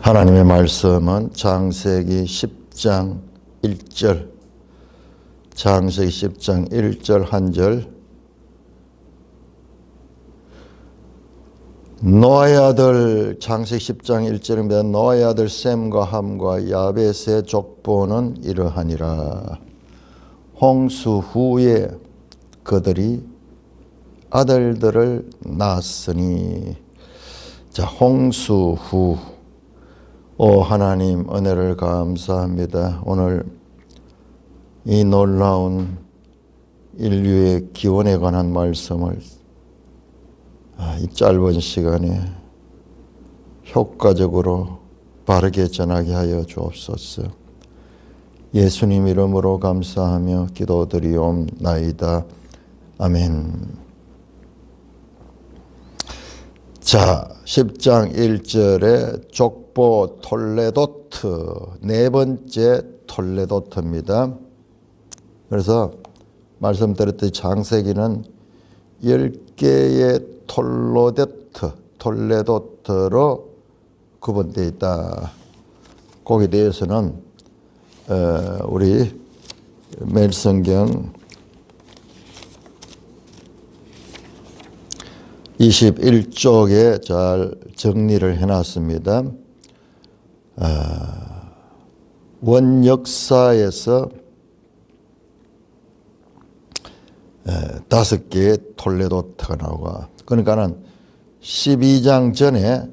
하나님의 말씀은 창세기 10장 1절, 창세기 10장 1절 한 절, 노아의 아들, 창세기 10장 1절입니다. 노아의 아들 셈과 함과 야벳의 족보는 이러하니라. 홍수 후에 그들이 아들들을 낳았으니. 자, 홍수 후. 오 하나님, 은혜를 감사합니다. 오늘 이 놀라운 인류의 기원에 관한 말씀을 이 짧은 시간에 효과적으로 바르게 전하게 하여 주옵소서. 예수님 이름으로 감사하며 기도드리옵나이다. 아멘. 자, 10장 1절에 족보 톨레도트, 네 번째 톨레도트입니다. 그래서 말씀드렸듯이 창세기는 10개의 톨레도트로 구분되어 있다. 거기에 대해서는 우리 매일성경 21쪽에 잘 정리를 해놨습니다. 원역사에서 5개의 톨레도트가 나오고, 그러니까는 12장 전에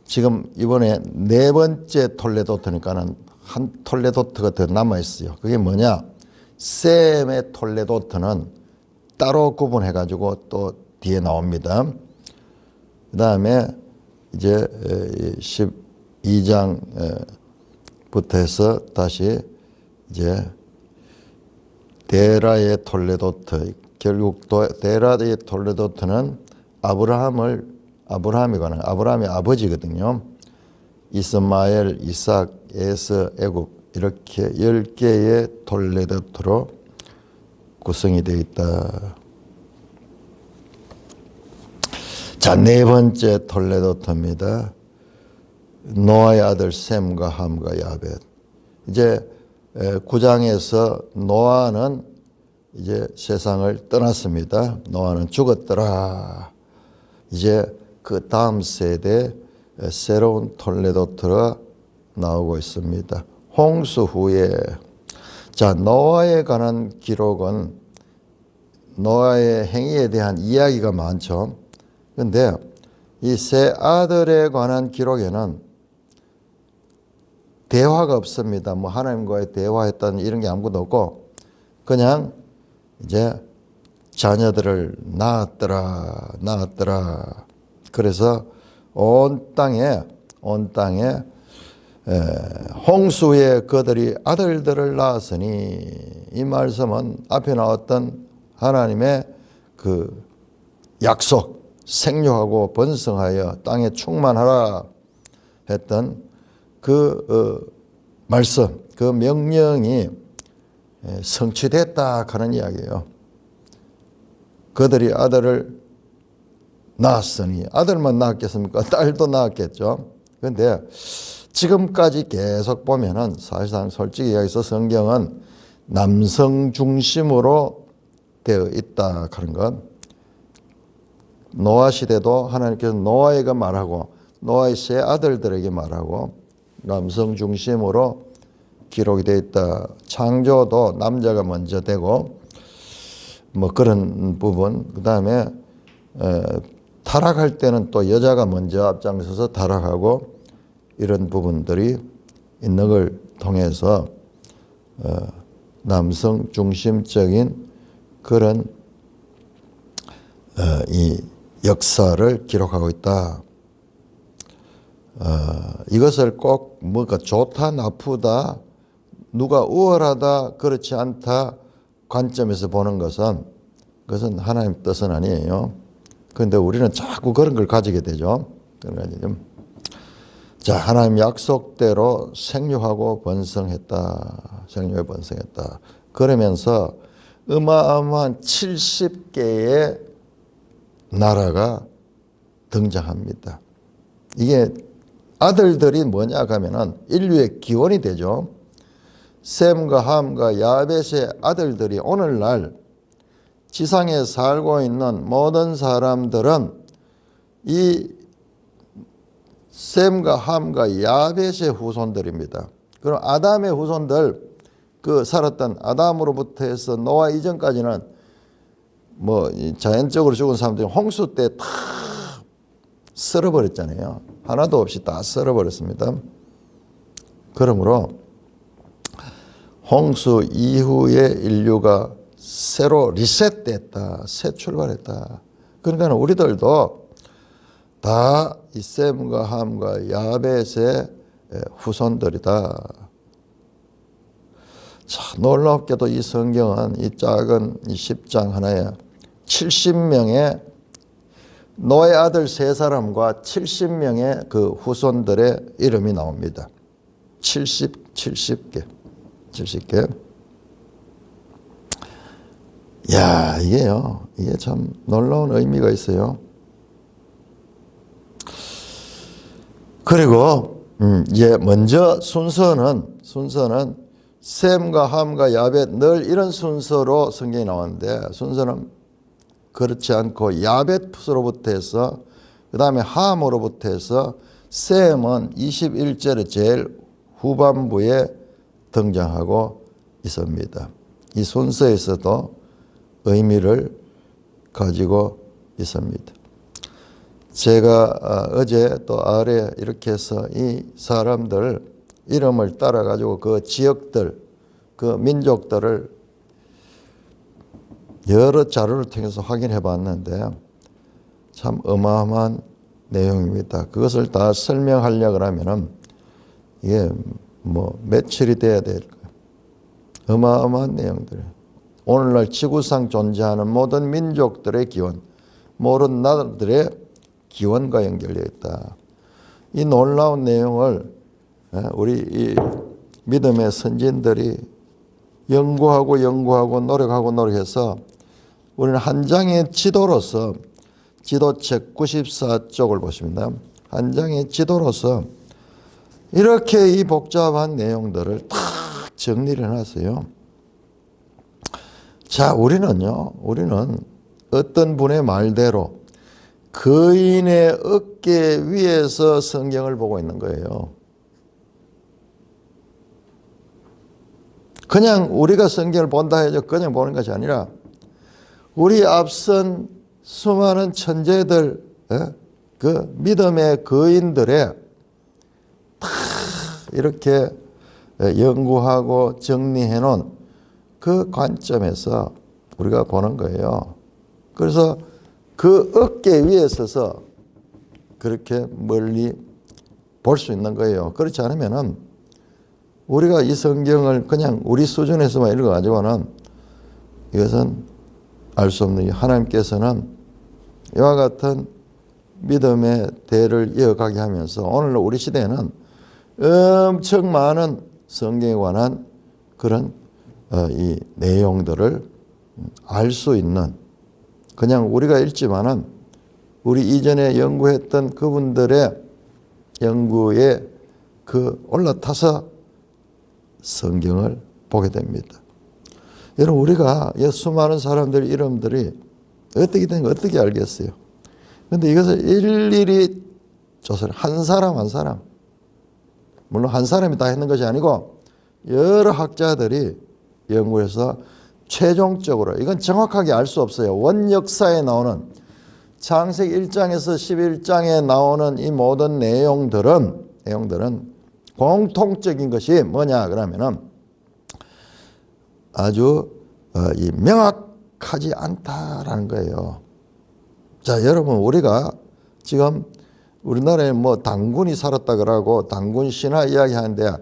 지금 이번에 네 번째 톨레도트니까는 한 톨레도트가 더 남아있어요. 그게 뭐냐? 셈의 톨레도트는 따로 구분해가지고 또 뒤에 나옵니다. 그 다음에 이제 12장부터 해서 다시 이제 데라의 톨레도트, 결국 데라의 톨레도트는 아브라함의 아버지거든요. 이스마엘, 이삭, 에서, 애굽, 이렇게 10개의 톨레도트로 구성이 되어 있다. 자, 네 번째 톨레도트입니다. 노아의 아들 셈과 함과 야벳. 이제 9장에서 노아는 이제 세상을 떠났습니다. 노아는 죽었더라. 이제 그 다음 세대 새로운 톨레도트가 나오고 있습니다. 홍수 후에. 자, 노아에 관한 기록은 노아의 행위에 대한 이야기가 많죠. 그런데 이 세 아들에 관한 기록에는 대화가 없습니다. 뭐 하나님과의 대화했다는 이런 게 아무것도 없고, 그냥 이제 자녀들을 낳았더라. 그래서 온 땅에 홍수에 그들이 아들들을 낳았으니, 이 말씀은 앞에 나왔던 하나님의 그 약속, 생육하고 번성하여 땅에 충만하라 했던 그 말씀, 그 명령이 성취됐다 하는 이야기예요. 그들이 아들을 낳았으니, 아들만 낳았겠습니까? 딸도 낳았겠죠. 그런데 지금까지 계속 보면은 사실상 솔직히 얘기해서 성경은 남성 중심으로 되어 있다 하는 것. 노아 시대도 하나님께서 노아에게 말하고 노아의 세 아들들에게 말하고 남성 중심으로 기록이 되어 있다. 창조도 남자가 먼저 되고 뭐 그런 부분. 그 다음에 타락할 때는 또 여자가 먼저 앞장서서 타락하고, 이런 부분들이 있는 걸 통해서 남성 중심적인 그런 이 역사를 기록하고 있다. 이것을 꼭 뭐가 좋다, 나쁘다, 누가 우월하다, 그렇지 않다 관점에서 보는 그것은 하나님 뜻은 아니에요. 그런데 우리는 자꾸 그런 걸 가지게 되죠. 자, 하나님 약속대로 생육하고 번성했다. 그러면서 어마어마한 70개의 나라가 등장합니다. 이게 아들들이 뭐냐 하면은 인류의 기원이 되죠. 셈과 함과 야벳의 아들들이 오늘날 지상에 살고 있는 모든 사람들은 이 셈과 함과 야벳의 후손들입니다. 그럼 아담의 후손들, 그 살았던 아담으로부터 해서 노아 이전까지는 뭐 자연적으로 죽은 사람들이 홍수 때 다 썰어버렸잖아요. 하나도 없이 다 썰어버렸습니다. 그러므로 홍수 이후에 인류가 새로 리셋됐다, 새 출발했다. 그러니까 우리들도 다 이 셈과 함과 야벳의 후손들이다. 자, 놀랍게도 이 성경은 이 작은 이 10장 하나에 70명의 노의 아들 3사람과 70명의 그 후손들의 이름이 나옵니다. 70개. 야, 이게 참 놀라운 의미가 있어요. 그리고 이제 먼저 순서는 셈과 함과 야벳 늘 이런 순서로 성경이 나오는데 순서는 그렇지 않고 야벳으로부터 해서 그 다음에 함으로부터 해서 셈은 21절의 제일 후반부에 등장하고 있습니다. 이 순서에서도 의미를 가지고 있습니다. 제가 어제 또 아래 이렇게 해서 이 사람들 이름을 따라 가지고 그 지역들, 그 민족들을 여러 자료를 통해서 확인해 봤는데 참 어마어마한 내용입니다. 그것을 다 설명하려고 하면은 이게 뭐 며칠이 돼야 될 거예요. 어마어마한 내용들. 오늘날 지구상 존재하는 모든 민족들의 기원, 모든 나라들의 기원과 연결되어 있다. 이 놀라운 내용을 우리 이 믿음의 선진들이 연구하고 노력해서 우리는 한 장의 지도로서 지도책 94쪽을 보십니다. 한 장의 지도로서 이렇게 이 복잡한 내용들을 다 정리를 해놨어요. 자, 우리는 어떤 분의 말대로 거인의 어깨 위에서 성경을 보고 있는 거예요. 그냥 우리가 성경을 본다 해서 그냥 보는 것이 아니라 우리 앞선 수많은 천재들, 그 믿음의 거인들의 다 이렇게 연구하고 정리해 놓은 그 관점에서 우리가 보는 거예요. 그래서 그 어깨 위에 서서 그렇게 멀리 볼 수 있는 거예요. 그렇지 않으면은 우리가 이 성경을 그냥 우리 수준에서만 읽어가지고는 이것은 알 수 없는, 하나님께서는 이와 같은 믿음의 대를 이어가게 하면서 오늘 우리 시대에는 엄청 많은 성경에 관한 그런 이 내용들을 알 수 있는, 그냥 우리가 읽지만은 우리 이전에 연구했던 그분들의 연구에 그 올라타서 성경을 보게 됩니다. 여러분, 우리가 수많은 사람들 이름들이 어떻게 된 거 어떻게 알겠어요? 그런데 이것을 일일이 조사를 한 사람, 물론 한 사람이 다 했는 것이 아니고 여러 학자들이 연구해서 최종적으로, 이건 정확하게 알 수 없어요. 원역사에 나오는 창세기 1장에서 11장에 나오는 이 모든 내용들은 공통적인 것이 뭐냐 그러면은 아주 명확하지 않다라는 거예요. 자, 여러분, 우리가 지금 우리나라에 뭐 당군이 살았다 그러고 당군 신화 이야기 하는데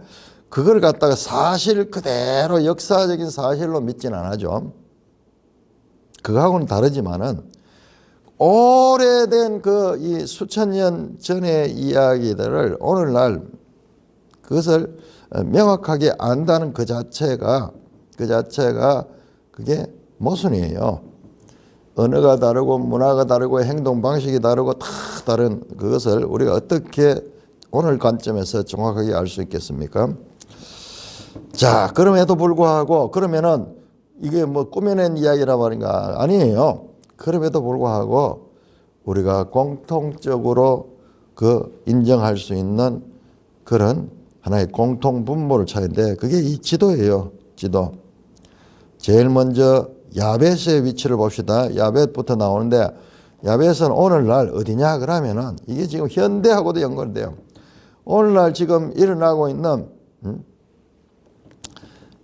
그걸 갖다가 사실 그대로 역사적인 사실로 믿지는 않아죠. 그거하고는 다르지만은 오래된 그 이 수천 년 전의 이야기들을 오늘날 그것을 명확하게 안다는 그 자체가 그게 모순이에요. 언어가 다르고 문화가 다르고 행동 방식이 다르고 다 다른 그것을 우리가 어떻게 오늘 관점에서 정확하게 알 수 있겠습니까? 자, 그럼에도 불구하고 그러면은 이게 뭐 꾸며낸 이야기라 말인가? 아니에요. 그럼에도 불구하고 우리가 공통적으로 그 인정할 수 있는 그런 하나의 공통 분모를 찾는데 그게 이 지도예요. 지도. 제일 먼저 야벳의 위치를 봅시다. 야벳부터 나오는데 야벳은 오늘날 어디냐 그러면은 이게 지금 현대하고도 연관돼요. 오늘날 지금 일어나고 있는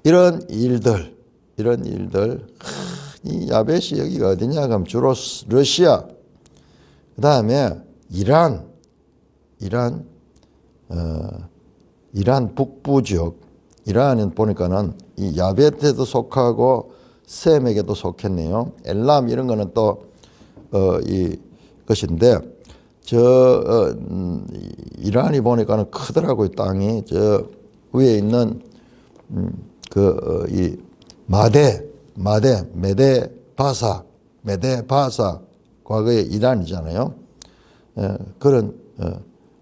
이런 일들 이 야벳이 여기가 어디냐 그럼 주로 러시아 그다음에 이란 북부 지역 이란은 보니까는 이 야벳에도 속하고 셈에게도 속했네요. 엘람 이런 거는 또 이 것인데 이란이 보니까는 크더라고요. 땅이 저 위에 있는 이 메데바사 과거에 이란이잖아요. 그런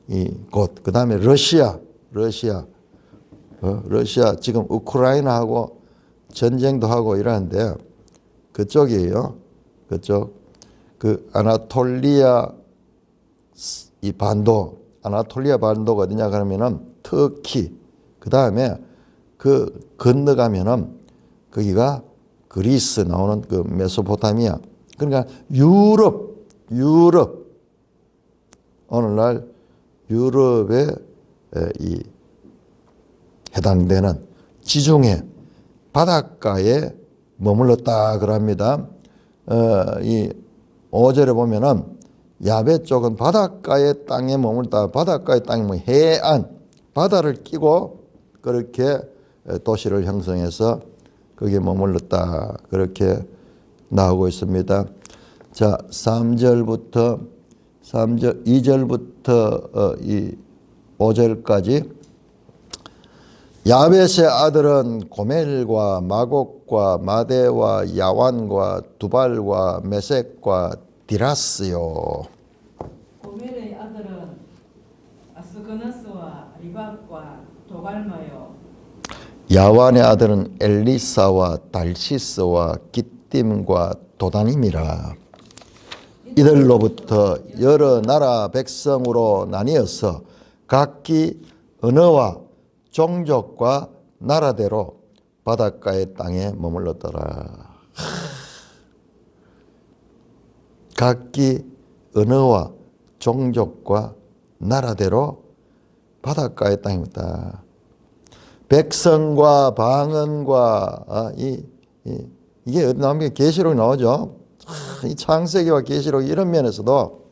이 곳 그다음에 러시아 지금 우크라이나하고 전쟁도 하고 이러는데 그쪽이에요. 그쪽 그 아나톨리아 반도가 어디냐 그러면은 터키 그다음에 그 건너가면은 거기가 그리스 나오는 그 메소포타미아 그러니까 유럽 오늘날 유럽에 이 해당되는 지중해 바닷가에 머물렀다 그럽니다. 이 5절에 보면은 야벳 쪽은 바닷가의 땅에 머물다. 바닷가의 땅이 뭐 해안 바다를 끼고 그렇게 도시를 형성해서 거기에 머물렀다. 그렇게 나오고 있습니다. 자, 2절부터 이 5절까지 야벳의 아들은 고멜과 마곡과 마대와 야완과 두발과 메섹과 디라스요. 고멜의 아들은 아스그나스와 리박과 도갈마요. 야완의 아들은 엘리사와 달시스와 깃딤과 도다님이라. 이들로부터 여러 나라 백성으로 나뉘어서 각기 언어와 종족과 나라대로 바닷가의 땅에 머물렀더라. 각기 언어와 종족과 나라대로 바닷가의 땅이었다. 백성과 방언과 이게 어디 나오면 계시록이 나오죠. 이 창세기와 계시록 이런 면에서도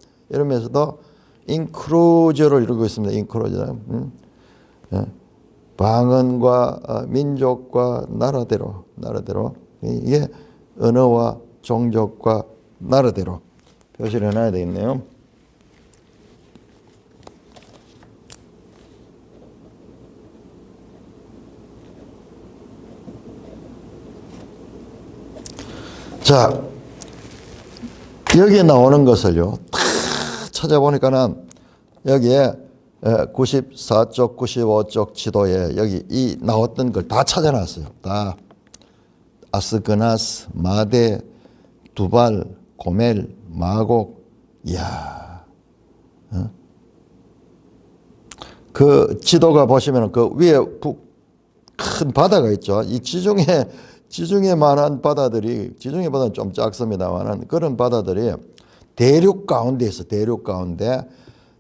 인크루저를 이루고 있습니다. 인크루저. 방언과 민족과 나라대로 이게 언어와 종족과 나라대로 표시를 해놔야 되겠네요. 자, 여기에 나오는 것을요 다 찾아보니까는 여기에 94쪽 95쪽 지도에 여기 이 나왔던 걸 다 찾아놨어요. 다 아스그나스, 마데, 두발, 고멜, 마곡. 이야, 그 지도가 보시면 그 위에 큰 바다가 있죠. 이 지중해 만한 바다들이 지중해 바다는 좀 작습니다만은 그런 바다들이 대륙 가운데 있어. 대륙 가운데.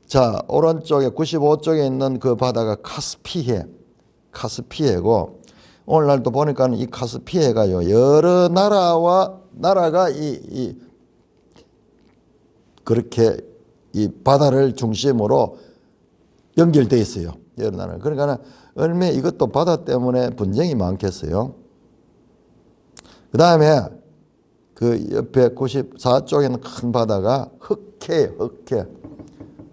자, 오른쪽에 95쪽에 있는 그 바다가 카스피해고 오늘날도 보니까 이 카스피해가요 여러 나라가 그렇게 이 바다를 중심으로 연결돼 있어요. 여러 나라. 그러니까 얼마나 이것도 바다 때문에 분쟁이 많겠어요. 그 다음에 그 옆에 94쪽에는 큰 바다가 흑해.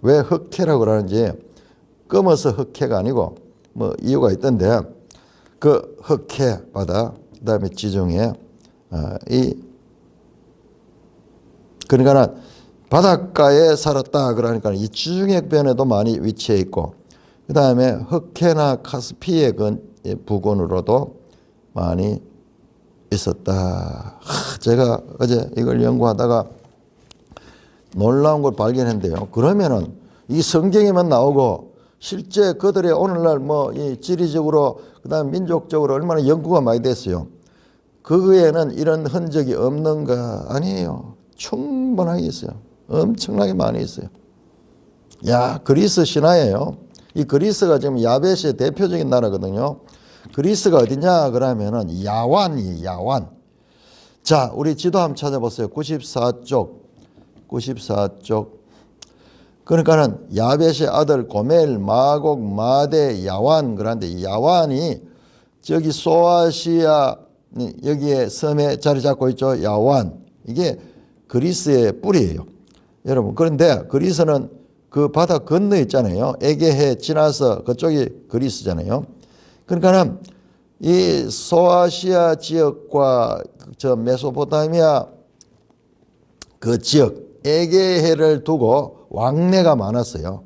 왜 흑해라고 그러는지 검어서 흑해가 아니고 뭐 이유가 있던데 그 흑해 바다 그 다음에 지중해 그러니까 바닷가에 살았다 그러니까 이 지중해변에도 많이 위치해 있고 그 다음에 흑해나 카스피해 부근으로도 많이 있었다. 제가 어제 이걸 연구하다가 놀라운 걸 발견했는데요. 그러면은 이 성경에만 나오고 실제 그들의 오늘날 뭐 이 지리적으로 그다음 민족적으로 얼마나 연구가 많이 됐어요. 그거에는 이런 흔적이 없는가? 아니에요. 충분하게 있어요. 엄청나게 많이 있어요. 야, 그리스 신화예요. 이 그리스가 지금 야벳의 대표적인 나라거든요. 그리스가 어디냐 그러면은 야완이 야완. 자, 우리 지도 한번 찾아보세요. 94쪽. 그러니까는 야벳의 아들 고멜, 마곡, 마대, 야완 그런데 야완이 저기 소아시아 여기에 섬에 자리 잡고 있죠. 야완. 이게 그리스의 뿌리예요. 여러분. 그런데 그리스는 그 바다 건너 있잖아요. 에게해 지나서 그쪽이 그리스잖아요. 그러니까는 이 소아시아 지역과 저 메소포타미아 그 지역 에게해를 두고 왕래가 많았어요.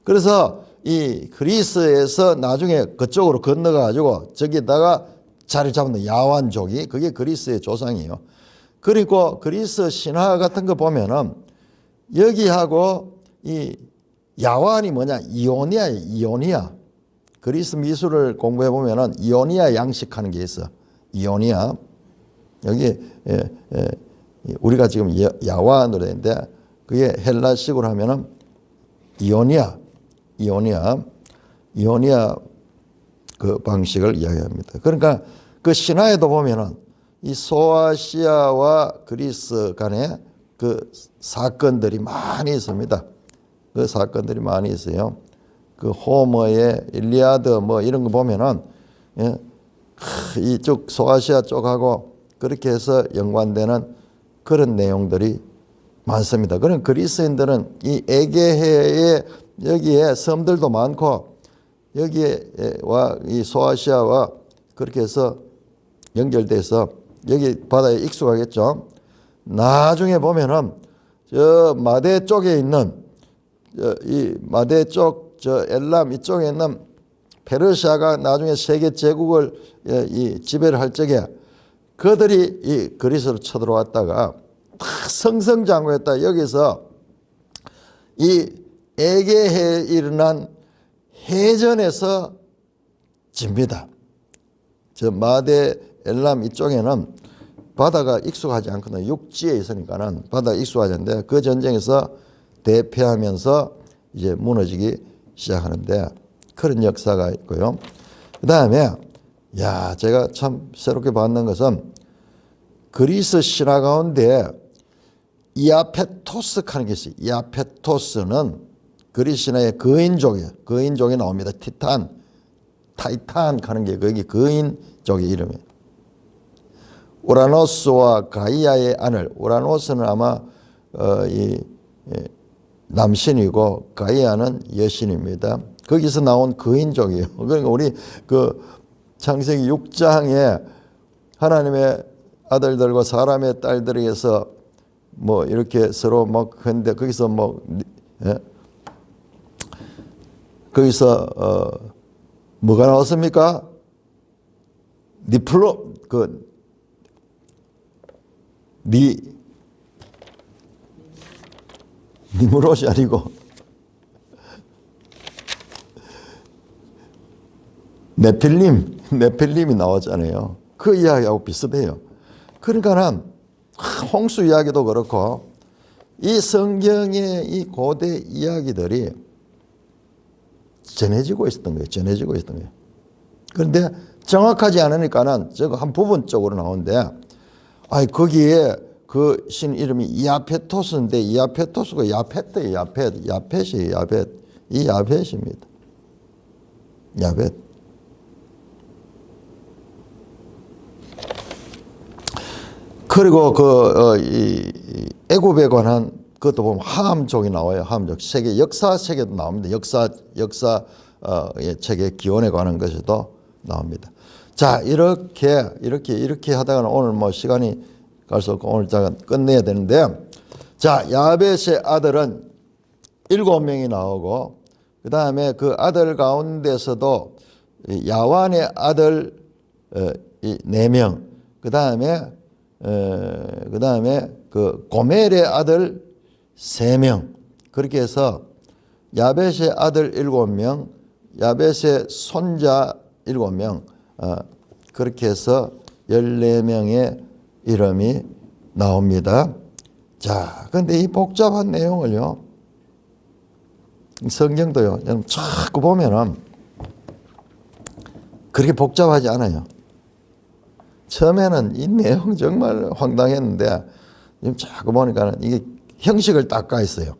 그래서 이 그리스에서 나중에 그쪽으로 건너가지고 저기다가 자리 잡는 야완족이 그게 그리스의 조상이에요. 그리고 그리스 신화 같은 거 보면은 여기하고 이 야완이 뭐냐 이오니아예요. 이오니아. 그리스 미술을 공부해 보면은 이오니아 양식하는 게 있어. 이오니아. 여기 우리가 지금 야완으로 했는데 그게 헬라식으로 하면은 이오니아 그 방식을 이야기합니다. 그러니까 그 신화에도 보면은 이 소아시아와 그리스 간에 그 사건들이 많이 있습니다. 그 사건들이 많이 있어요. 그 호머의 일리아드 뭐 이런 거 보면은 예, 이쪽 소아시아 쪽하고 그렇게 해서 연관되는 그런 내용들이 많습니다. 그런 그리스인들은 이 에게해에 여기에 섬들도 많고 여기에와 이 소아시아와 그렇게 해서 연결돼서 여기 바다에 익숙하겠죠. 나중에 보면은 저 마대 쪽에 있는 이 마대 쪽 저 엘람 이쪽에 있는 페르시아가 나중에 세계 제국을 이 지배를 할 적에 그들이 이 그리스로 쳐들어왔다가 다 성성장구했다. 여기서 이 에게해에 일어난 해전에서 집니다. 저 마대 엘람 이쪽에는 바다가 익숙하지 않거든요. 육지에 있으니까는 바다가 익숙하지 않은데 그 전쟁에서 대패하면서 이제 무너지기 시작하는데 그런 역사가 있고요. 그 다음에 야 제가 참 새롭게 봤는 것은 그리스 신화 가운데 이아페토스 하는 게 있어요. 이아페토스는 그리스 신화의 거인족이에요. 거인족이 나옵니다. 타이탄 하는 게 거기 거인족의 이름이에요. 우라노스와 가이아의 아들. 우라노스는 아마 남신이고 가이아는 여신입니다. 거기서 나온 거인족이에요. 그러니까 우리 그 창세기 6장에 하나님의 아들들과 사람의 딸들에게서 뭐 이렇게 서로 막 했는데 거기서 뭐 거기서 뭐가 나왔습니까? 니무롯이 아니고 네필림이 나왔잖아요. 그 이야기하고 비슷해요. 그러니까는 홍수 이야기도 그렇고 이 성경의 이 고대 이야기들이 전해지고 있었던 거예요. 그런데 정확하지 않으니까는 저거 한 부분 쪽으로 나오는데 거기에 그 신 이름이 이아페토스인데 이아페토스가 야펫이에요. 야펫이에요. 이 야펫입니다. 야펫. 그리고 이 애굽에 관한 그것도 보면 함족이 나와요. 함족. 세계 역사 책에도 나옵니다. 역사의 책에 기원에 관한 것에도 나옵니다. 자, 이렇게 하다가는 오늘 뭐 시간이 갈 수 없고 오늘 잠깐 끝내야 되는데 자, 야벳의 아들은 7명이 나오고 그 다음에 그 아들 가운데서도 야완의 아들 4명, 그 다음에 그 고멜의 아들 3명, 그렇게 해서 야벳의 아들 7명, 야벳의 손자 7명, 그렇게 해서 14명의 이름이 나옵니다. 자, 근데 이 복잡한 내용을요, 성경도요, 여러분 자꾸 보면은 그렇게 복잡하지 않아요. 처음에는 이 내용 정말 황당했는데 지금 자꾸 보니까는 이게 형식을 닦아 있어요.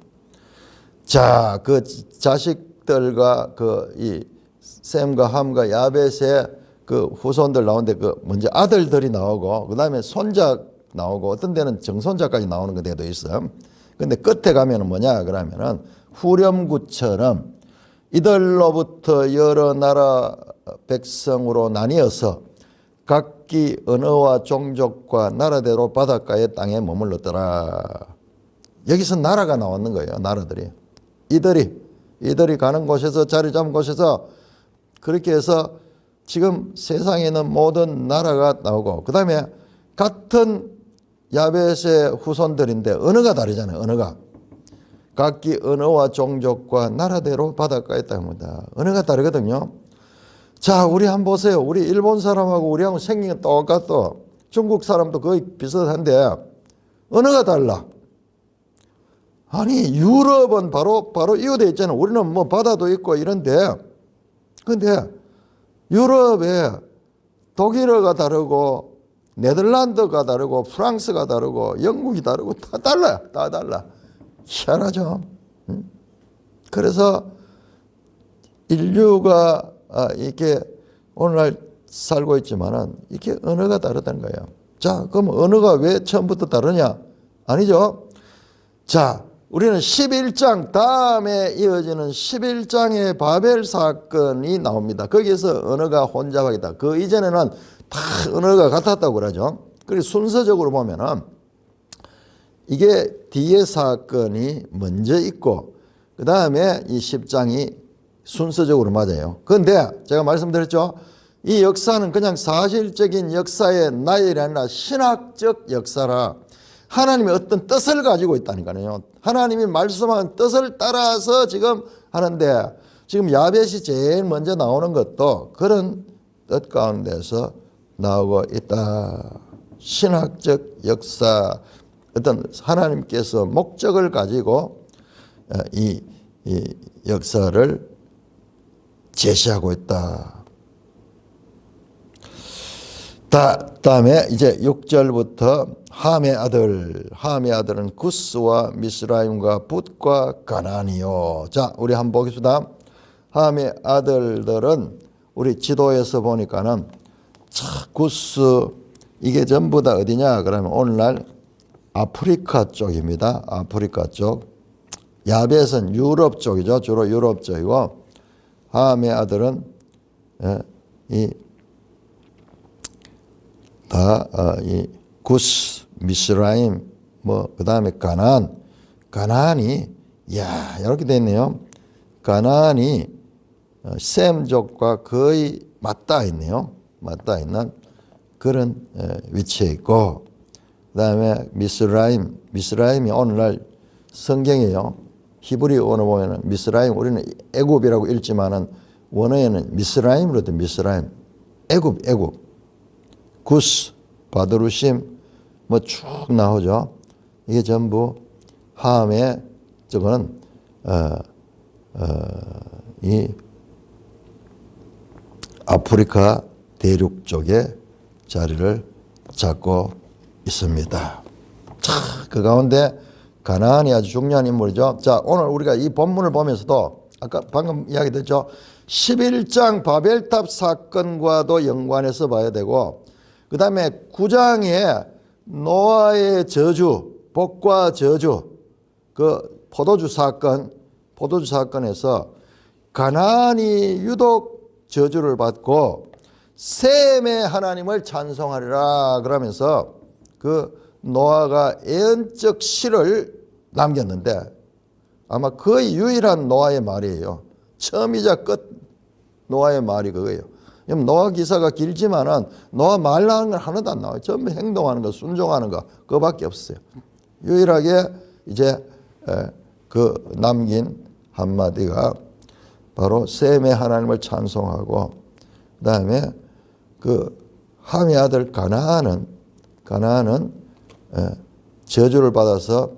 자, 그 자식들과 이 셈과 함과 야벳의 그 후손들 나오는데 그 먼저 아들들이 나오고 그 다음에 손자 나오고 어떤 데는 정손자까지 나오는 데도 있어요. 근데 끝에 가면은 뭐냐 그러면은 후렴구처럼 이들로부터 여러 나라 백성으로 나뉘어서 각기 언어와 종족과 나라대로 바닷가의 땅에 머물렀더라. 여기서 나라가 나왔는 거예요. 나라들이. 이들이 가는 곳에서 자리 잡은 곳에서 그렇게 해서 지금 세상에 있는 모든 나라가 나오고 그 다음에 같은 야벳의 후손들인데 언어가 다르잖아요. 언어가. 각기 언어와 종족과 나라대로 바닷가에 땅입니다. 언어가 다르거든요. 자, 우리 한번 보세요. 우리 일본 사람하고 우리하고 생긴 게 똑같아. 중국 사람도 거의 비슷한데 언어가 달라. 아니 유럽은 바로 이웃에 있잖아요. 우리는 뭐 바다도 있고 이런데 근데 유럽에 독일어가 다르고 네덜란드가 다르고 프랑스가 다르고 영국이 다르고 다 달라요. 다 달라. 희한하죠. 그래서 인류가 이렇게 오늘날 살고 있지만은 이렇게 언어가 다르다는 거예요. 자, 그럼 언어가 왜 처음부터 다르냐? 아니죠. 자, 우리는 11장 다음에 이어지는 11장의 바벨 사건이 나옵니다. 거기에서 언어가 혼잡하겠다. 그 이전에는 다 언어가 같았다고 그러죠. 그리고 순서적으로 보면은 이게 뒤에 사건이 먼저 있고 그 다음에 이 10장이 순서적으로 맞아요. 그런데 제가 말씀드렸죠. 이 역사는 그냥 사실적인 역사의 나열이 아니라 신학적 역사라 하나님의 어떤 뜻을 가지고 있다니까요. 하나님이 말씀한 뜻을 따라서 지금 하는데 지금 야벳이 제일 먼저 나오는 것도 그런 뜻 가운데서 나오고 있다. 신학적 역사, 어떤 하나님께서 목적을 가지고 이 역사를 제시하고 있다. 다음에 이제 6절부터 함의 아들은 구스와 미스라임과 붓과 가나안이요. 자, 우리 한번 보겠습니다. 함의 아들들은 우리 지도에서 보니까는 구스 이게 전부 다 어디냐 그러면 오늘날 아프리카 쪽입니다. 아프리카 쪽. 야벳은 유럽 쪽이죠. 주로 유럽 쪽이고 함의 아들은 이 구스, 미스라임, 그 다음에 가나안이, 이렇게 됐네요. 가나안이 셈족과 거의 맞닿아 있네요. 맞닿아 있는 그런 위치에 있고, 그 다음에 미스라임이 오늘날 성경이에요. 히브리 언어 보면은 미스라임, 우리는 애굽이라고 읽지만은 원어에는 미스라임으로 돼, 미스라임. 애굽. 구스, 바드루심, 쭉 나오죠. 이게 전부 함의, 저거는, 이 아프리카 대륙 쪽에 자리를 잡고 있습니다. 자, 그 가운데 가나안이 아주 중요한 인물이죠. 자, 오늘 우리가 이 본문을 보면서도 아까 방금 이야기됐죠. 11장 바벨탑 사건과도 연관해서 봐야 되고 그 다음에 9장에 노아의 저주, 복과 저주, 그 포도주 사건에서 가나안이 유독 저주를 받고 셈의 하나님을 찬송하리라 그러면서 그 노아가 예언적 시를 남겼는데 아마 거의 유일한 노아의 말이에요. 처음이자 끝 노아의 말이 그거예요. 노아 기사가 길지만은 노아 말하는 건 하나도 안 나와요. 전부 행동하는 거, 순종하는 거 그거밖에 없어요. 유일하게 이제 그 남긴 한마디가 바로 셈의 하나님을 찬송하고 그다음에 그 함의 아들 가나안은 저주를 받아서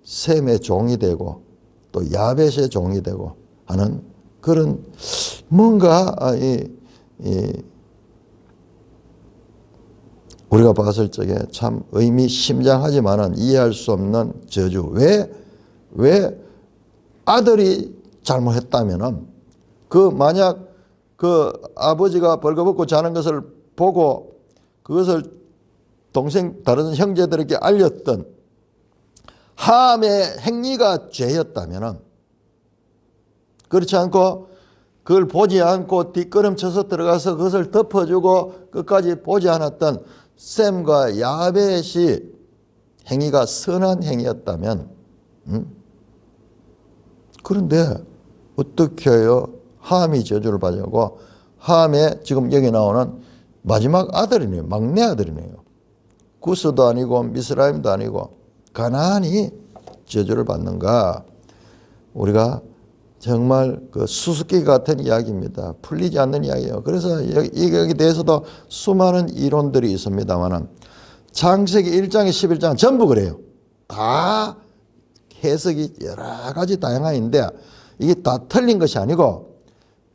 셈의 종이 되고 또 야벳의 종이 되고 하는 그런 뭔가 우리가 봤을 적에 참 의미심장하지만은 이해할 수 없는 저주. 왜 아들이 잘못했다면은 만약 그 아버지가 벌거벗고 자는 것을 보고 그것을 다른 형제들에게 알렸던 함의 행위가 죄였다면은 그렇지 않고 그걸 보지 않고 뒷걸음쳐서 들어가서 그것을 덮어주고 끝까지 보지 않았던 셈과 야벳이 행위가 선한 행위였다면 그런데 어떻게 해요? 함이 저주를 받고 함의 지금 여기 나오는 마지막 아들이네요. 막내 아들이네요. 구스도 아니고 미스라임도 아니고 가나안이 저주를 받는가? 우리가 정말 그 수수께끼 같은 이야기입니다. 풀리지 않는 이야기예요. 그래서 여기 대해서도 수많은 이론들이 있습니다만 창세기 1장에 11장 전부 그래요. 다 해석이 여러 가지 다양한데 이게 다 틀린 것이 아니고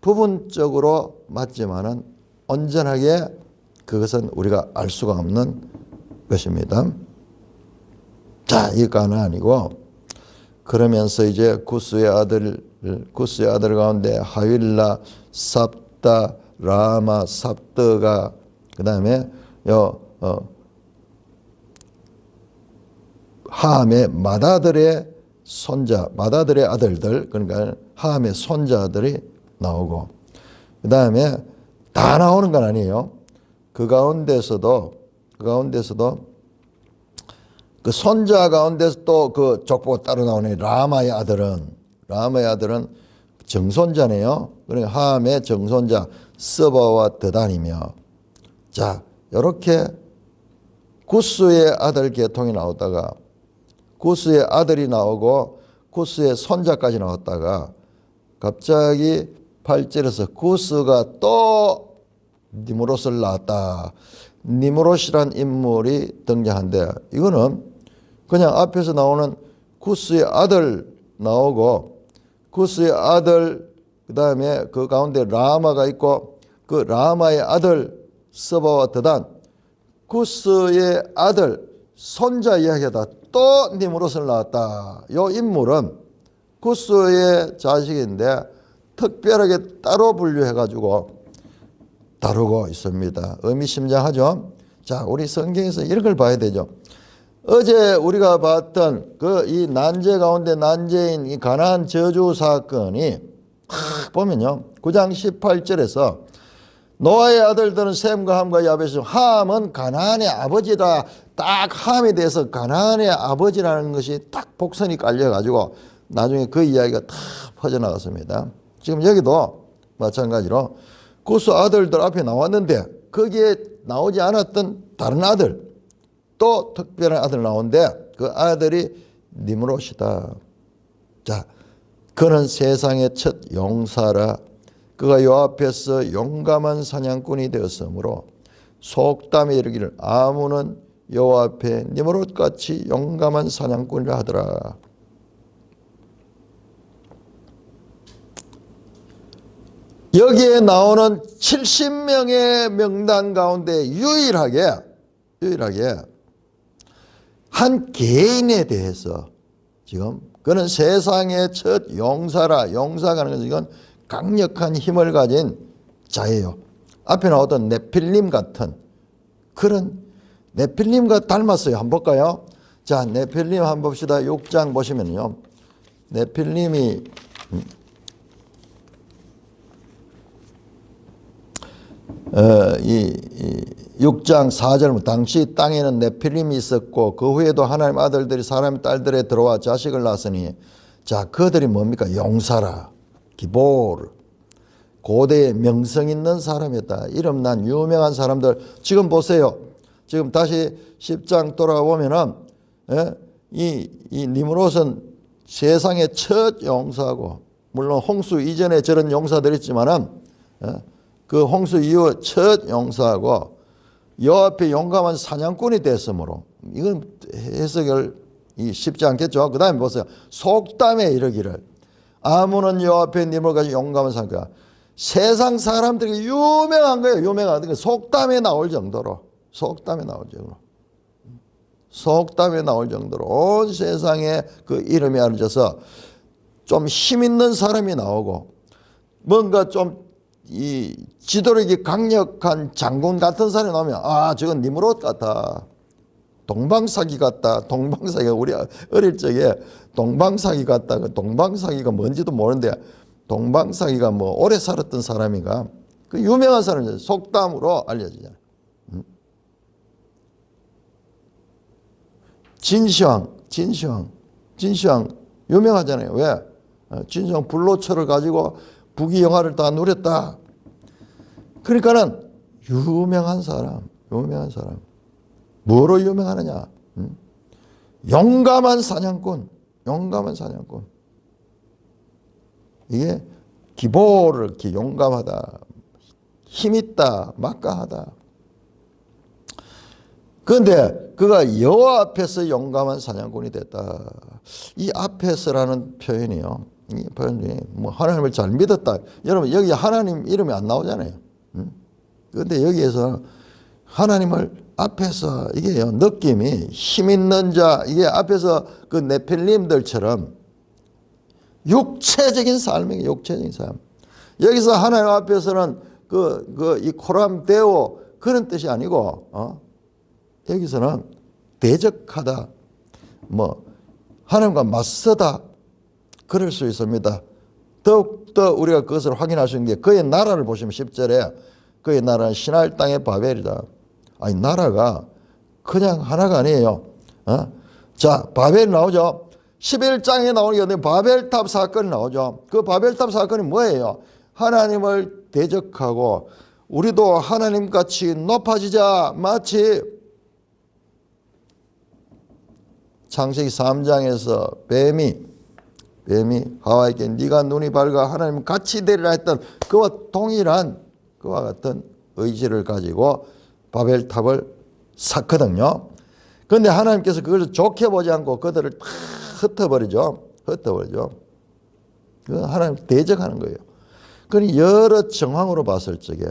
부분적으로 맞지만은 온전하게 그것은 우리가 알 수가 없는 것입니다. 자, 이 가나안이고 그러면서 이제 구스의 아들 가운데 하윌라, 삽다, 라마, 삽드가 그다음에 함의 맏아들의 손자, 맏아들의 아들들 그러니까 함의 손자들이 나오고 그다음에 다 나오는 건 아니에요. 그 가운데서도 그 손자 가운데서 또 그 족보가 따로 나오네. 라마의 아들은 정손자네요. 그러니까 함의 정손자 스바와 드단이며 자 이렇게 구스의 아들 계통이 나오다가 구스의 아들이 나오고 구스의 손자까지 나왔다가 갑자기 8절에서 구스가 또 니무롯을 낳았다. 니무롯이란 인물이 등장한데 이거는 그냥 앞에서 나오는 구스의 아들 나오고 구스의 아들 그다음에 그 가운데 라마가 있고 그 라마의 아들 스바와 드단 구스의 아들 손자 이야기하다 또 니무롯을 낳았다. 이 인물은 구스의 자식인데 특별하게 따로 분류해가지고 다루고 있습니다. 의미심장하죠. 자, 우리 성경에서 이런 걸 봐야 되죠. 어제 우리가 봤던 그 이 난제 가운데 난제인 이 가나안 저주 사건이 딱 보면요. 9장 18절에서 노아의 아들들은 셈과 함과 야벳이 함은 가나안의 아버지다. 딱 함에 대해서 가나안의 아버지라는 것이 딱 복선이 깔려가지고 나중에 그 이야기가 다 퍼져나갔습니다. 지금 여기도 마찬가지로 구스 아들들 앞에 나왔는데 거기에 나오지 않았던 다른 아들 또 특별한 아들 나오는데 그 아들이 니므롯이다. 자, 그는 세상의 첫 용사라. 그가 요 앞에서 용감한 사냥꾼이 되었으므로 속담에 이르기를 아무는 여호와 앞에 니므롯같이 용감한 사냥꾼이라 하더라. 여기에 나오는 70명의 명단 가운데 유일하게 한 개인에 대해서 지금 그는 세상의 첫 용사라. 용사가 하는 것은 이건 강력한 힘을 가진 자예요. 앞에 나오던 네필림 같은 그런 네필림과 닮았어요. 한번 볼까요? 자, 네필림 한번 봅시다. 6장 보시면요. 네필림이 이 6장 4절 당시 땅에는 네필림이 있었고 그 후에도 하나님 아들들이 사람의 딸들에 들어와 자식을 낳았으니 자 그들이 뭡니까? 용사라. 기보르. 고대에 명성 있는 사람이었다. 이름난 유명한 사람들. 지금 보세요. 지금 다시 10장 돌아보면은, 이 니므롯은 세상의 첫 용사고, 물론 홍수 이전에 저런 용사들이 있지만은, 그 홍수 이후 첫 용사고, 여호와의 용감한 사냥꾼이 됐으므로, 이건 해석을 쉽지 않겠죠. 그 다음에 보세요. 속담에 이르기를, 아문은 여호와의 니므롯같이 용감한 사냥꾼. 세상 사람들이 유명한 거예요. 유명한 거. 속담에 나올 정도로. 속담에 나올 정도로. 속담에 나올 정도로 온 세상에 그 이름이 알려져서 좀 힘 있는 사람이 나오고 뭔가 좀 이 지도력이 강력한 장군 같은 사람이 나오면 아, 저건 니므롯 같다. 동방사기 같다. 동방사기가 우리 어릴 적에 동방사기 같다. 동방사기가 뭔지도 모르는데 동방사기가 뭐 오래 살았던 사람인가? 그 유명한 사람이죠. 속담으로 알려지잖아요. 진시황 유명하잖아요. 왜? 진시황 불로초를 가지고 부귀영화를 다 누렸다. 그러니까는 유명한 사람. 뭐로 유명하느냐? 용감한 사냥꾼. 이게 기보를 이렇게 용감하다, 힘있다, 막강하다. 그런데 그가 여호와 앞에서 용감한 사냥꾼이 됐다. 이 앞에서라는 표현이요. 이 표현이 뭐 하나님을 잘 믿었다. 여러분 여기 하나님 이름이 안 나오잖아요. 그런데 여기에서 하나님을 앞에서 이게요 느낌이 힘 있는 자 이게 앞에서 그 네필림들처럼 육체적인 삶이에요. 육체적인 삶. 여기서 하나님 앞에서는 이 코람 데오 그런 뜻이 아니고 여기서는 대적하다, 뭐 하나님과 맞서다 그럴 수 있습니다. 더욱더 우리가 그것을 확인할 수 있는 게 그의 나라를 보시면 10절에 그의 나라는 신할 땅의 바벨이다. 아니 나라가 그냥 하나가 아니에요. 자 바벨 나오죠. 11장에 나오는 게 바벨탑 사건이 나오죠. 그 바벨탑 사건이 뭐예요? 하나님을 대적하고 우리도 하나님같이 높아지자. 마치 창세기 3장에서 뱀이 하와에게 네가 눈이 밝아 하나님 같이 되리라 했던 그와 동일한 그와 같은 의지를 가지고 바벨탑을 샀거든요. 그런데 하나님께서 그걸 좋게 보지 않고 그들을 다 흩어버리죠. 그 하나님 대적하는 거예요. 그러니 여러 정황으로 봤을 적에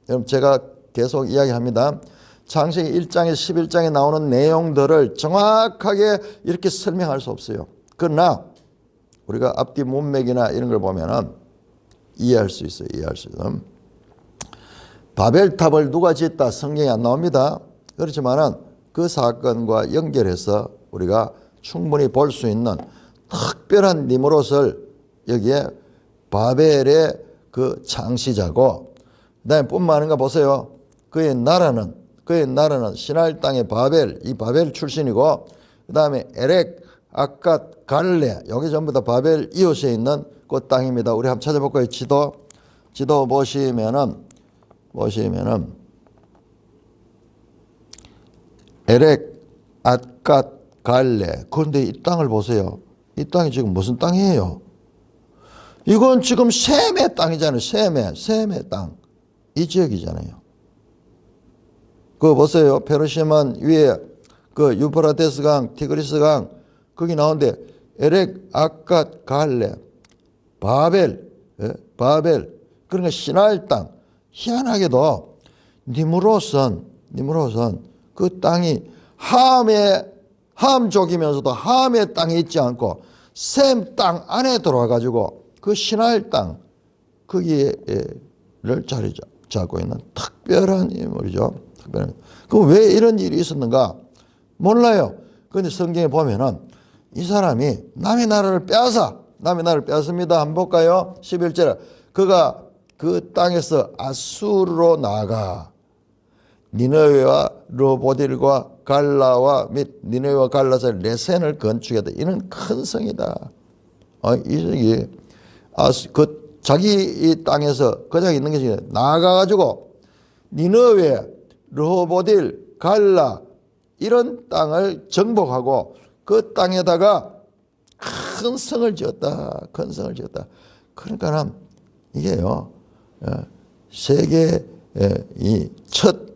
여러분 제가 계속 이야기합니다. 창세기 1장에서 11장에 나오는 내용들을 정확하게 이렇게 설명할 수 없어요. 그러나 우리가 앞뒤 문맥이나 이런 걸 보면은 이해할 수 있어요. 바벨탑을 누가 짓다 성경에 안 나옵니다. 그렇지만은 그 사건과 연결해서 우리가 충분히 볼 수 있는 특별한 니므롯을 여기에 바벨의 그 창시자고 그다음에 뿐만 아니라 보세요. 그의 나라는 신할 땅의 바벨, 이 바벨 출신이고 그다음에 에렉, 아갓, 갈레 여기 전부 다 바벨 이웃에 있는 그 땅입니다. 우리 한번 찾아볼까요? 지도 보시면은 에렉, 아갓, 갈레. 그런데 이 땅을 보세요. 이 땅이 지금 무슨 땅이에요? 이건 지금 셈의 땅이잖아요. 셈의 땅. 이 지역이잖아요. 그거 보세요. 페르시만 위에 그 유프라테스 강, 티그리스 강 거기 나오는데 에렉, 아갓, 갈레, 바벨. 그러니까 신할 땅. 희한하게도 니므롯은 그 땅이 함족이면서도 함의 땅에 있지 않고 셈 땅 안에 들어와 가지고 그 신할 땅 거기를 자리 잡고 있는 특별한 인물이죠. 그럼 왜 이런 일이 있었는가? 몰라요. 그런데 성경에 보면은 이 사람이 남의 나라를 빼앗습니다. 한번 볼까요? 11절에 그가 그 땅에서 아수르로 나가 니느웨와 르보딜과 갈라와 및 니느웨와 갈라 사이 레센을 건축했다. 이는 큰 성이다. 이 성이 그 자기 이 땅에서 거장 있는 것이 나아가가지고 니느웨, 르호보딜, 갈라 이런 땅을 정복하고 그 땅에다가 큰 성을 지었다. 큰 성을 지었다. 그러니까 이게요, 세계 이 첫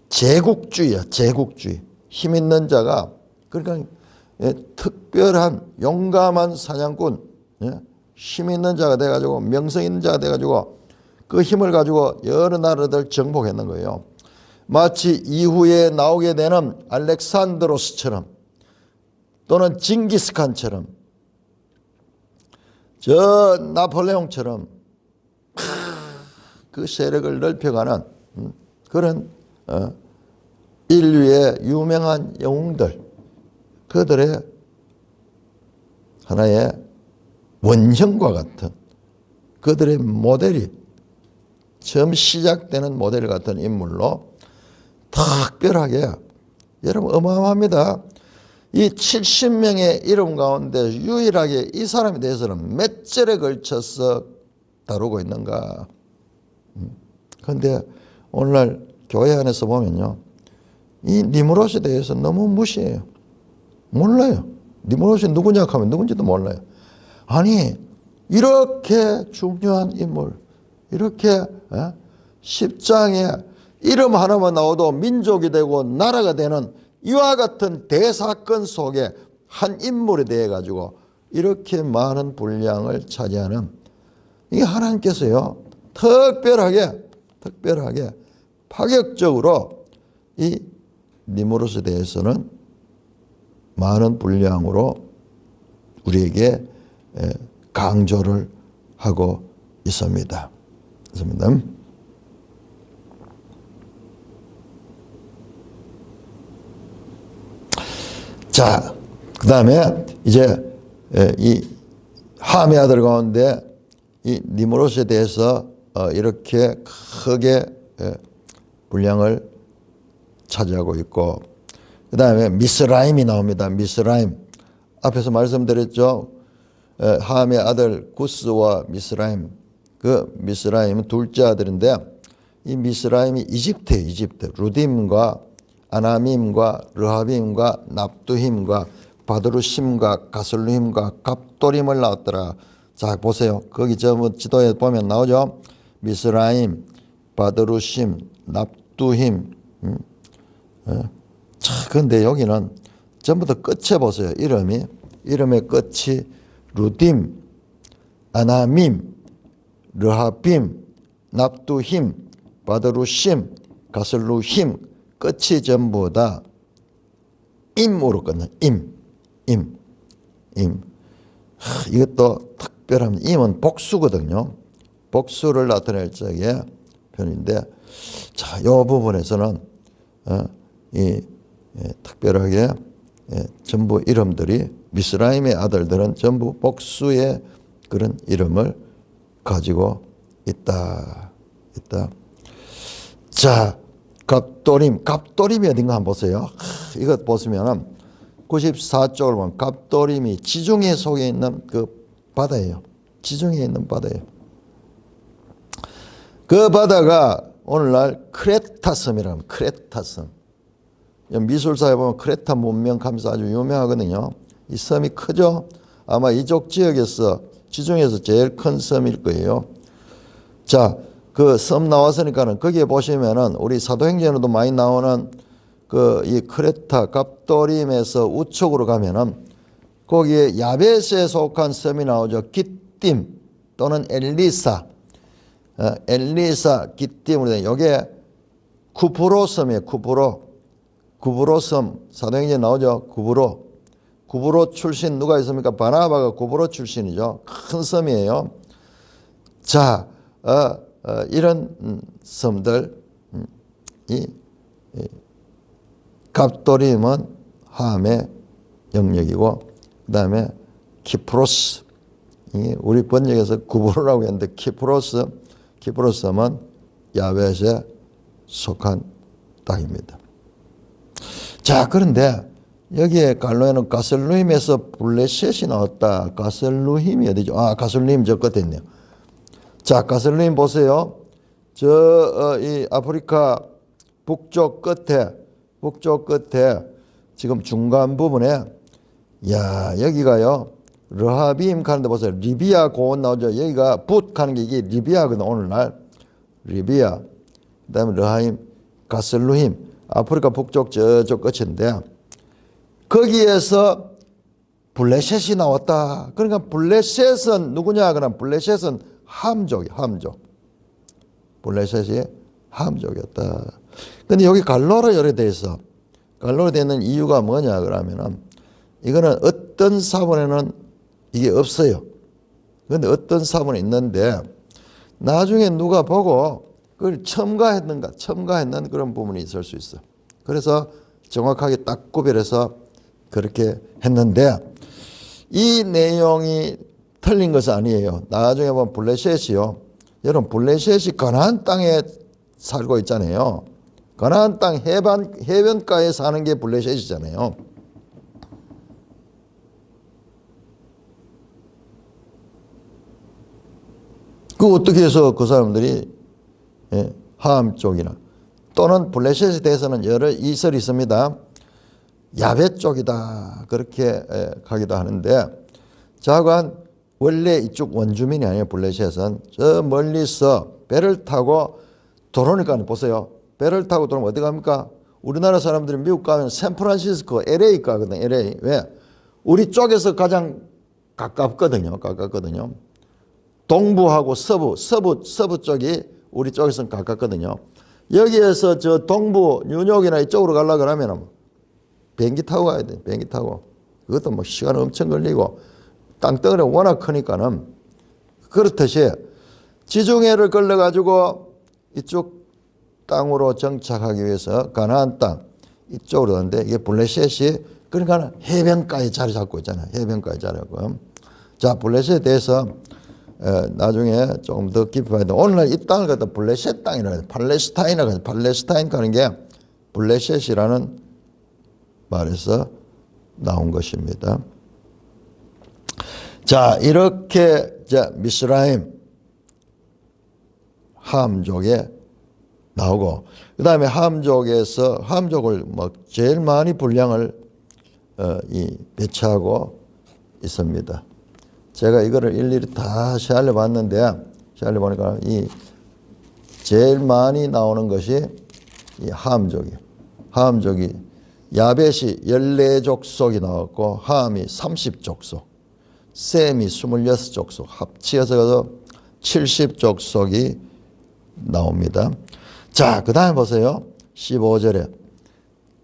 제국주의야. 제국주의. 힘 있는 자가 그러니까 특별한 용감한 사냥꾼, 힘 있는 자가 돼가지고 명성 있는 자가 돼가지고 그 힘을 가지고 여러 나라들 정복했는 거예요. 마치 이후에 나오게 되는 알렉산드로스처럼 또는 징기스칸처럼 저 나폴레옹처럼 그 세력을 넓혀가는 그런 인류의 유명한 영웅들, 그들의 하나의 원형과 같은 그들의 모델이 처음 시작되는 모델 같은 인물로 특별하게, 여러분 어마어마합니다. 이 70명의 이름 가운데 유일하게 이 사람에 대해서는 몇 절에 걸쳐서 다루고 있는가. 그런데 오늘날 교회 안에서 보면요, 이 니무롯에 대해서 너무 무시해요. 몰라요. 니무롯이 누구냐 하면 누군지도 몰라요. 아니 이렇게 중요한 인물, 이렇게 10장에 이름 하나만 나와도 민족이 되고 나라가 되는 이와 같은 대사건 속에 한 인물에 대해 가지고 이렇게 많은 분량을 차지하는, 이게 하나님께서요 특별하게 파격적으로 이 니무롯에 대해서는 많은 분량으로 우리에게 강조를 하고 있습니다. 자, 그 다음에 이제 이 함의 아들 가운데 이 니무롯에 대해서 이렇게 크게 분량을 차지하고 있고, 그 다음에 미스라임이 나옵니다. 미스라임. 앞에서 말씀드렸죠. 함의 아들 구스와 미스라임. 그 미스라임은 둘째 아들인데 이 미스라임이 이집트예요. 이집트. 루딤과 아나밈과 르하빔과 납두힘과 바드루심과 가슬루힘과 갑도림을 낳았더라. 자 보세요. 거기 지도에 보면 나오죠. 미스라임, 바드루심, 납두힘. 자, 근데 여기는 전부 다 끝에 보세요. 이름의 끝이 루딤, 아나밈, 르하빔, 납두힘, 바드루심, 가슬루힘, 끝이 전부 다 임으로 끝나. 임. 이것도 특별한, 임은 복수거든요. 복수를 나타낼 적의 편인데, 자, 이 부분에서는 특별하게 전부 이름들이, 미스라임의 아들들은 전부 복수의 그런 이름을 가지고 있다. 자, 갑도림이 어딘가 한번 보세요. 이것 보시면 94쪽을 보면 갑도림이 지중해 속에 있는 그 바다예요. 지중해에 있는 바다예요. 그 바다가 오늘날 크레타 섬이라고. 크레타 섬. 미술사에 보면 크레타 문명 하면서 아주 유명하거든요. 이 섬이 크죠. 아마 이쪽 지역에서 지중해에서 제일 큰 섬일 거예요. 자, 그 섬 나왔으니까는 거기에 보시면은 우리 사도행전에도 많이 나오는 그 이 크레타 갑도림에서 우측으로 가면은 거기에 야베스에 속한 섬이 나오죠. 기띔 또는 엘리사, 기띔으로 된 요게 쿠프로 섬이에요. 구브로 섬. 사도행전에 나오죠. 구브로 출신 누가 있습니까? 바나바가 구브로 출신이죠. 큰 섬이에요. 자, 이런 섬들, 이 갑도림은 함의 영역이고, 그 다음에 키프로스, 우리 번역에서 구브로라고 했는데 키프로스는 야벳에 속한 땅입니다. 자, 그런데 여기에 갈로에는 가슬루힘에서 블레셋이 나왔다. 가슬루힘이 어디죠? 가슬루힘 저 끝에 있네요. 자, 가슬림 보세요. 이 아프리카 북쪽 끝에 지금 중간 부분에, 야, 여기가요, 르하빔 가는데 보세요. 리비아 고원 나오죠. 여기가 붓 가는 게 이게 리비아거든, 오늘날. 리비아. 그 다음에 르하임, 가슬루힘. 아프리카 북쪽 저쪽 끝인데, 거기에서 블레셋이 나왔다. 그러니까 블레셋은 누구냐? 그럼 블레셋은 함족. 블레셋이 함족이었다. 근데 여기 갈로로 열어돼 있어. 갈로로 되는 이유가 뭐냐? 그러면은, 이거는 어떤 사본에는 이게 없어요. 그런데 어떤 사본에 있는데, 나중에 누가 보고 그걸 첨가했는 그런 부분이 있을 수 있어. 그래서 정확하게 딱 구별해서 그렇게 했는데, 이 내용이 틀린 것은 아니에요. 나중에 보면 블레셋이요. 여러분, 블레셋이 가나안 땅에 살고 있잖아요. 가나안 땅 해변가에 사는 게 블레셋이잖아요. 그 어떻게 해서 그 사람들이 하암 쪽이나 또는 블레셋에 대해서는 여러 이설이 있습니다. 야베 쪽이다 그렇게 가기도 하는데, 자관 원래 이쪽 원주민이 아니에요. 블레셋은 저 멀리서 배를 타고 들어오니까 보세요. 배를 타고 들어오면 어디 갑니까? 우리나라 사람들이 미국 가면 샌프란시스코 LA 가거든. LA. 왜? 우리 쪽에서 가장 가깝거든요. 동부하고 서부 쪽이 우리 쪽에서는 가깝거든요. 여기에서 저 동부 뉴욕이나 이쪽으로 가려고 그러면 비행기 타고 가야 돼. 비행기 타고. 그것도 뭐 시간 엄청 걸리고 땅덩어리가 워낙 크니까는. 그렇듯이 지중해를 걸러가지고 이쪽 땅으로 정착하기 위해서 가나안 땅 이쪽으로 가는데, 이게 블레셋이 그러니까 해변가에 자리 잡고 있잖아요. 해변가에 자리 잡고. 자, 블레셋에 대해서 나중에 조금 더 깊이 봐야 돼. 오늘날 이 땅을 갖다 블레셋 땅이라고 해요. 팔레스타인 가는 게 블레셋이라는 말에서 나온 것입니다. 자, 이렇게 미스라임 함족에 나오고, 그 다음에 함족을 뭐 제일 많이 분량을 배치하고 있습니다. 제가 이거를 일일이 다 시알려 봤는데, 시알려 보니까 이 제일 많이 나오는 것이 이 함족이에요. 함족이 야벳이 14족속이 나왔고, 함이 30족속, 셈이 26족속, 합치어서 70족속이 나옵니다. 자, 그 다음에 보세요. 15절에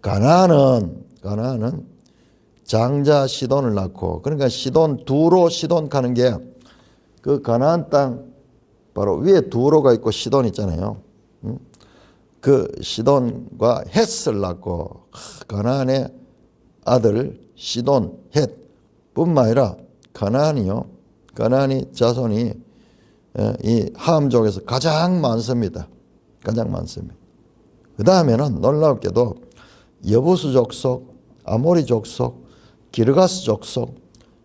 가나안은 장자 시돈을 낳고, 그러니까 두로 시돈 가는 게 그 가나안 땅 바로 위에 두로가 있고 시돈 있잖아요. 그 시돈과 헷을 낳고, 가나안의 아들 시돈, 헷 뿐만 아니라 가나안이 자손이 이 함족에서 가장 많습니다. 그 다음에는 놀랍게도 여부수 족속, 아모리 족속, 기르가스 족속,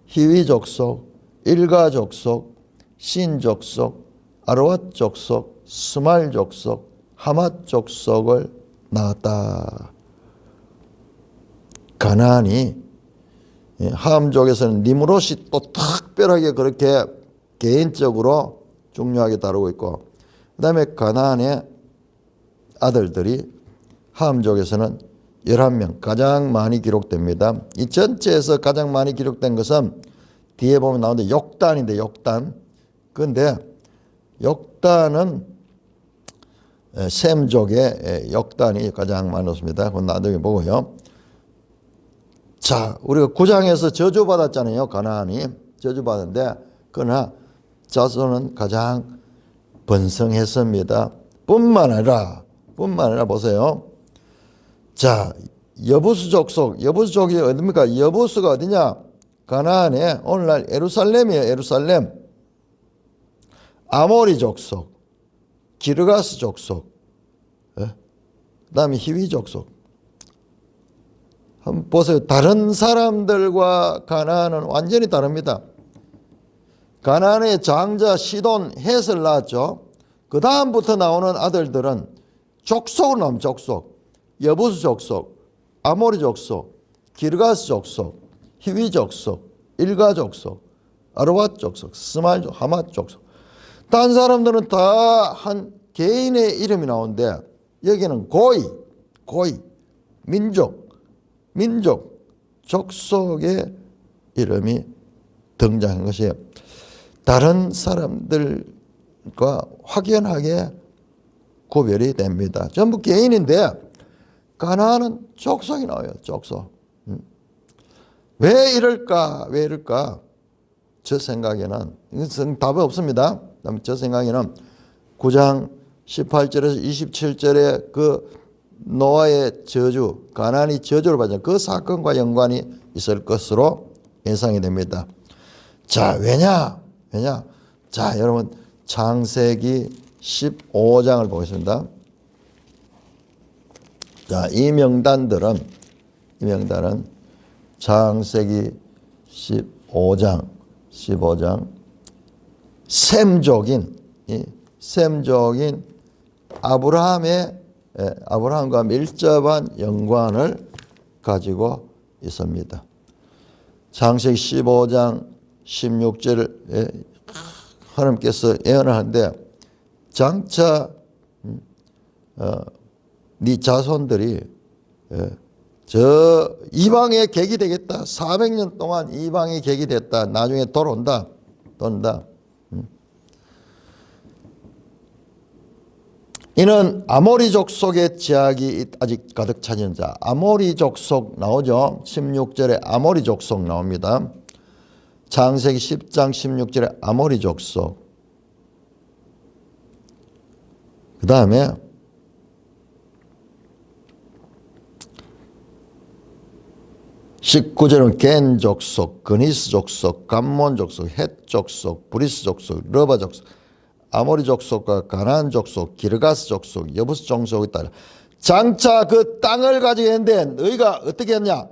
히위 족속, 일가 족속, 신 족속, 아르왓 족속, 스말 족속, 하맛 족속을 낳았다. 가나안이 함족에서는 니므롯이 또 특별하게 그렇게 개인적으로 중요하게 다루고 있고, 그 다음에 가나안의 아들들이 함족에서는 11명 가장 많이 기록됩니다. 이 전체에서 가장 많이 기록된 것은 뒤에 보면 나오는데 욕단인데, 그런데 욕단은 셈족의 욕단이 가장 많았습니다. 그건 나중에 보고요. 자, 우리가 9장에서 저주받았잖아요. 가나안이 저주받았는데, 그러나 자손은 가장 번성했습니다. 뿐만 아니라 보세요. 자, 여부수 족속이 어딥니까? 여부수가 어디냐? 가나안에 오늘날 예루살렘이에요. 예루살렘. 아모리 족속, 기르가스 족속, 그 다음에 히위 족속. 한번 보세요. 다른 사람들과 가나안은 완전히 다릅니다. 가나안의 장자 시돈 헷을 낳았죠. 그 다음부터 나오는 아들들은 족속으로 나오면 족속, 여부스 족속, 아모리 족속, 기르가스 족속, 히위 족속, 일가 족속, 아르밧 족속, 스말 족속, 하맛 족속. 딴 사람들은 다 한 개인의 이름이 나오는데 여기는 고이, 민족, 족속의 이름이 등장한 것이 다른 사람들과 확연하게 구별이 됩니다. 전부 개인인데 가나안은 족속이 나와요. 족속. 왜 이럴까? 저 생각에는 이것은 답이 없습니다. 저 생각에는 9장 18절에서 27절에 그 노아의 저주, 가나안이 저주를 받은 그 사건과 연관이 있을 것으로 예상이 됩니다. 자, 왜냐? 자, 여러분 창세기 15장을 보겠습니다. 자, 이 명단은 창세기 15장 셈족인 아브라함과 밀접한 연관을 가지고 있습니다. 창세기 15장 16절에 하나님께서 예언을 하는데 장차 네 자손들이 저 이방의 객이 되겠다. 400년 동안 이방의 객이 됐다. 나중에 돌아온다. 이는 아모리 족속의 제약이 아직 가득 차진 자. 아모리 족속 나오죠. 16절에 아모리 족속 나옵니다. 창세기 10장 16절에 아모리 족속. 그 다음에 19절은 겐 족속, 그니스 족속, 감몬 족속, 헷 족속, 브리스 족속, 러바 족속, 아모리 족속과 가나안 족속, 기르가스 족속, 여부스 족속이 따라 장차 그 땅을 가지게 했는데 너희가 어떻게 했냐?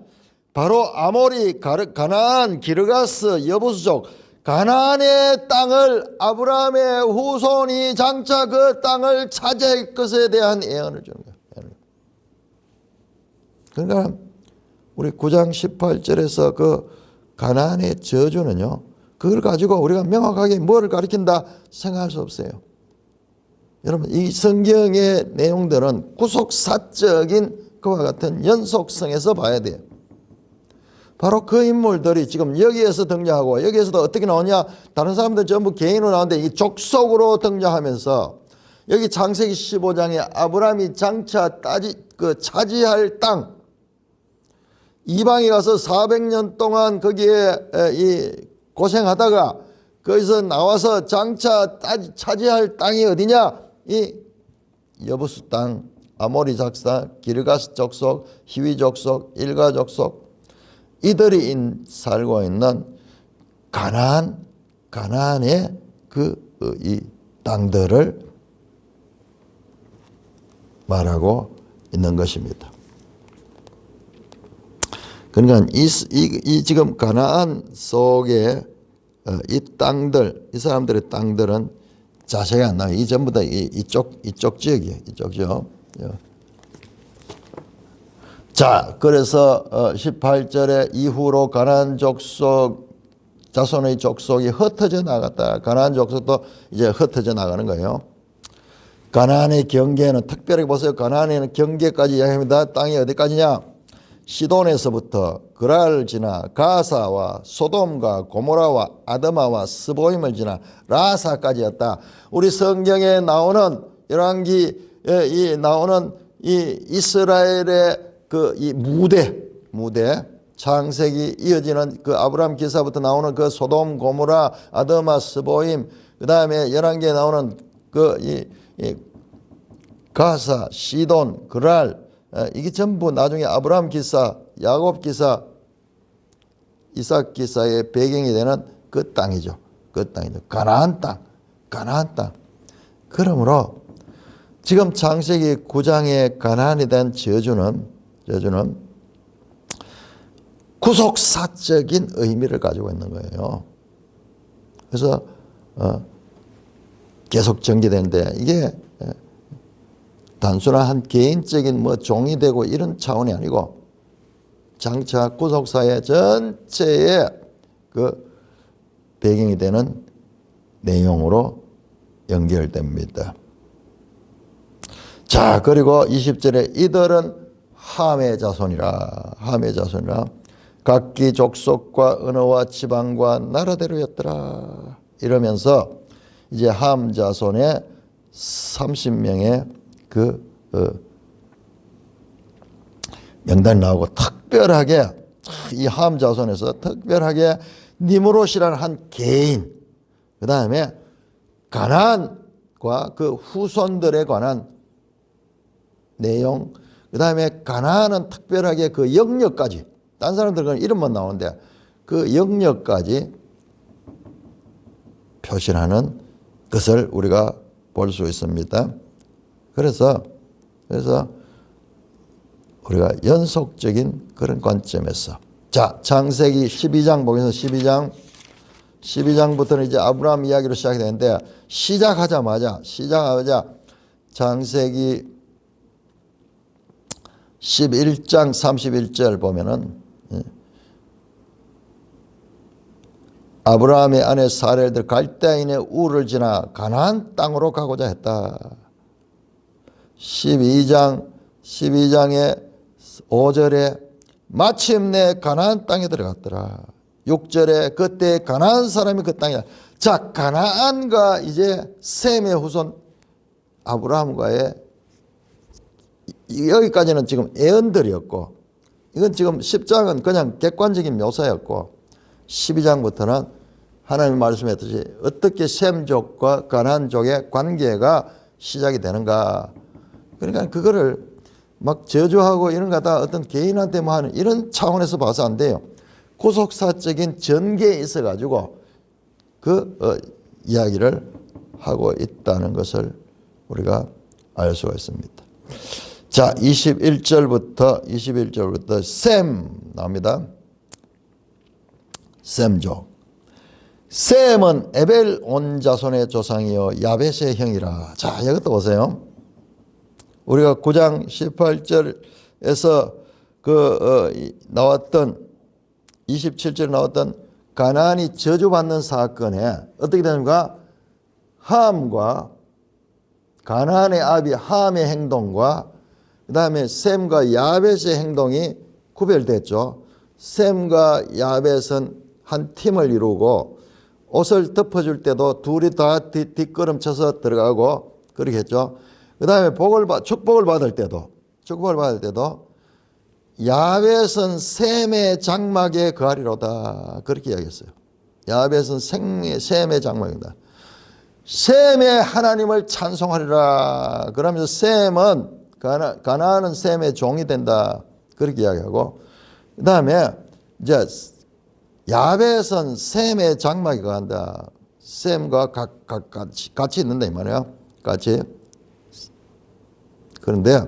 바로 아모리, 가나안, 기르가스, 여부스족, 가나안의 땅을 아브라함의 후손이 장차 그 땅을 차지할 것에 대한 예언을 주는 거예요. 그러니까 우리 9장 18절에서 그 가나안의 저주는요, 그걸 가지고 우리가 명확하게 뭐를 가리킨다 생각할 수 없어요. 여러분, 이 성경의 내용들은 구속사적인 그와 같은 연속성에서 봐야 돼요. 바로 그 인물들이 지금 여기에서 등장하고 여기에서도 어떻게 나오냐? 다른 사람들 전부 개인으로 나오는데 이 족속으로 등장하면서 여기 창세기 15장에 아브라함이 장차 차지할 땅, 이방에 가서 400년 동안 거기에 고생하다가 거기서 나와서 장차 차지할 땅이 어디냐? 이 여부스 땅, 아모리 작사, 기르가스 족속, 히위 족속, 일가 족속, 이들이 살고 있는 가나안의 이 땅들을 말하고 있는 것입니다. 그러니까 이 지금 가나안 속에 이 땅들, 이 사람들의 땅들은 자세히 안 나와요. 이 전부 다 이쪽 지역이에요. 이쪽죠. 자, 그래서 18절에 이후로 가나안 족속, 자손의 족속이 흩어져 나갔다. 가나안 족속도 이제 흩어져 나가는 거예요. 가나안의 경계는 특별히 보세요. 가나안에는 경계까지 이야기합니다. 땅이 어디까지냐? 시돈에서부터 그랄을 지나 가사와 소돔과 고모라와 아드마와 스보임을 지나 라사까지였다. 우리 성경에 나오는 열왕기에 나오는 이 이스라엘의 이 무대 창세기 이어지는 그 아브라함 기사부터 나오는 그 소돔 고모라 아드마 스보임, 그 다음에 열왕기에 나오는 이 가사 시돈 그랄, 이게 전부 나중에 아브라함 기사, 야곱 기사, 이삭 기사의 배경이 되는 그 땅이죠. 그 땅이죠. 가나안 땅. 그러므로 지금 창세기 9장의 가나안에 대한 저주는 구속사적인 의미를 가지고 있는 거예요. 그래서 계속 전개되는데 이게 단순한 한 개인적인 뭐 종이 되고 이런 차원이 아니고 장차 구속사회 전체의 그 배경이 되는 내용으로 연결됩니다. 자, 그리고 20절에 이들은 함의 자손이라 각기 족속과 언어와 지방과 나라대로였더라 이러면서 이제 함 자손의 30명의 그 명단이 나오고 특별하게 이 함 자손에서 특별하게 니므롯이라는 한 개인, 그 다음에 가나안과 그 후손들에 관한 내용, 그 다음에 가나안은 특별하게 그 영역까지, 딴 사람들은 이름만 나오는데 그 영역까지 표시하는 것을 우리가 볼 수 있습니다. 그래서 우리가 연속적인 그런 관점에서 자, 창세기 12장 보겠습니다. 12장부터는 이제 아브라함 이야기로 시작이 되는데 시작하자마자 창세기 11장 31절 보면은 아브라함의 아내 사레들 갈대아인의 우를 지나 가나안 땅으로 가고자 했다. 12장의 5절에 마침내 가나안 땅에 들어갔더라. 6절에 그때 가나안 사람이 그 땅이야. 자, 가나안과 이제 셈의 후손 아브라함과의 여기까지는 지금 예언들이었고 이건 지금 10장은 그냥 객관적인 묘사였고 12장부터는 하나님이 말씀했듯이 어떻게 셈족과 가나안족의 관계가 시작이 되는가. 그러니까 그거를 막 저주하고 이런 거 다 어떤 개인한테 뭐 하는 이런 차원에서 봐서 안 돼요. 구속사적인 전개에 있어 가지고 그 이야기를 하고 있다는 것을 우리가 알 수가 있습니다. 자, 21절부터 셈 나옵니다. 셈족. 셈은 에벨 온 자손의 조상이요 야벳의 형이라. 자, 이것도 보세요. 우리가 9장 18절에서 나왔던 27절에 나왔던 가나안이 저주받는 사건에 어떻게 되는가? 함과 가나안의 아비 함의 행동과 그 다음에 셈과 야벳의 행동이 구별됐죠. 셈과 야벳은 한 팀을 이루고 옷을 덮어줄 때도 둘이 다 뒷걸음쳐서 들어가고 그렇게 했죠. 그 다음에 축복을 받을 때도 야벳은 셈의 장막에 거하리로다 그렇게 이야기했어요. 야벳은 셈의 장막이다. 셈의 하나님을 찬송하리라. 그러면서 셈은 가나안은 셈의 종이 된다 그렇게 이야기하고 그 다음에 이제 야벳은 셈의 장막에 거한다. 셈과 같이 있는다 이 말이에요. 같이. 그런데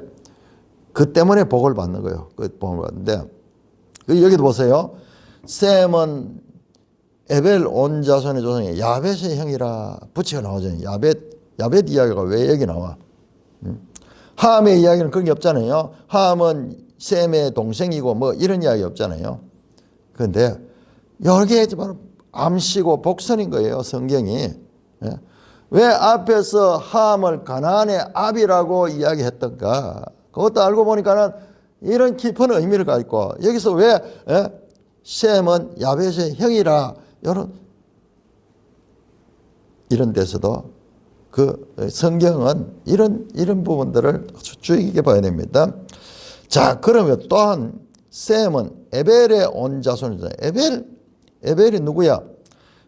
그 때문에 복을 받는 거예요. 그 복을 받는데 여기도 보세요. 셈은 에벨 온 자손의 조상이 야벳의 형이라 부치가 나오잖아요. 야벳 이야기가 왜 여기 나와? 함의 이야기는 그런 게 없잖아요. 함은 셈의 동생이고 뭐 이런 이야기 없잖아요. 그런데 여기에 바로 암시고 복선인 거예요. 성경이. 왜 앞에서 함을 가나안의 아비라고 이야기했던가? 그것도 알고 보니까는 이런 깊은 의미를 갖고 여기서 왜 셈은 야벳의 형이라 이런 데서도 그 성경은 이런 부분들을 주의 깊게 봐야 됩니다. 자, 그러면 또한 셈은 에벨의 온 자손이잖아요. 에벨이 누구야?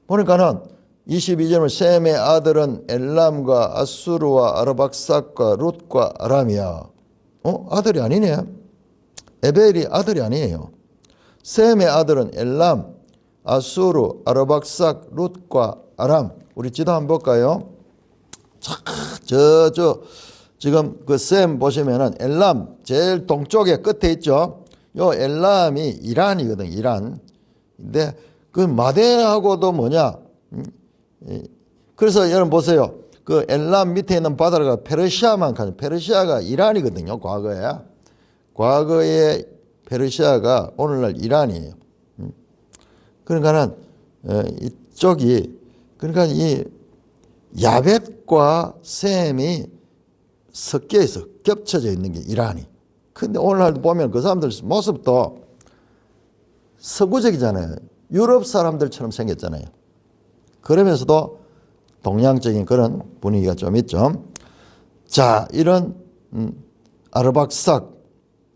보니까는 22절은 셈의 아들은 엘람과 아수르와 아르박삭과 룻과 아람이야. 아들이 아니네. 에벨이 아들이 아니에요. 셈의 아들은 엘람, 아수르, 아르박삭, 룻과 아람. 우리 지도 한번 볼까요? 지금 그 셈 보시면은 엘람 제일 동쪽에 끝에 있죠. 요 엘람이 이란이거든, 이란. 근데 그 마대하고도 뭐냐? 그래서 여러분 보세요. 그 엘람 밑에 있는 바다가 페르시아만 가죠. 페르시아가 이란이거든요. 과거에 페르시아가 오늘날 이란이에요. 그러니까는 이쪽이 그러니까 이 야벳과 셈이 섞여 있어 겹쳐져 있는 게 이란이. 근데 오늘날 보면 그 사람들 모습도 서구적이잖아요. 유럽 사람들처럼 생겼잖아요. 그러면서도 동양적인 그런 분위기가 좀 있죠. 자, 이런 아르박삭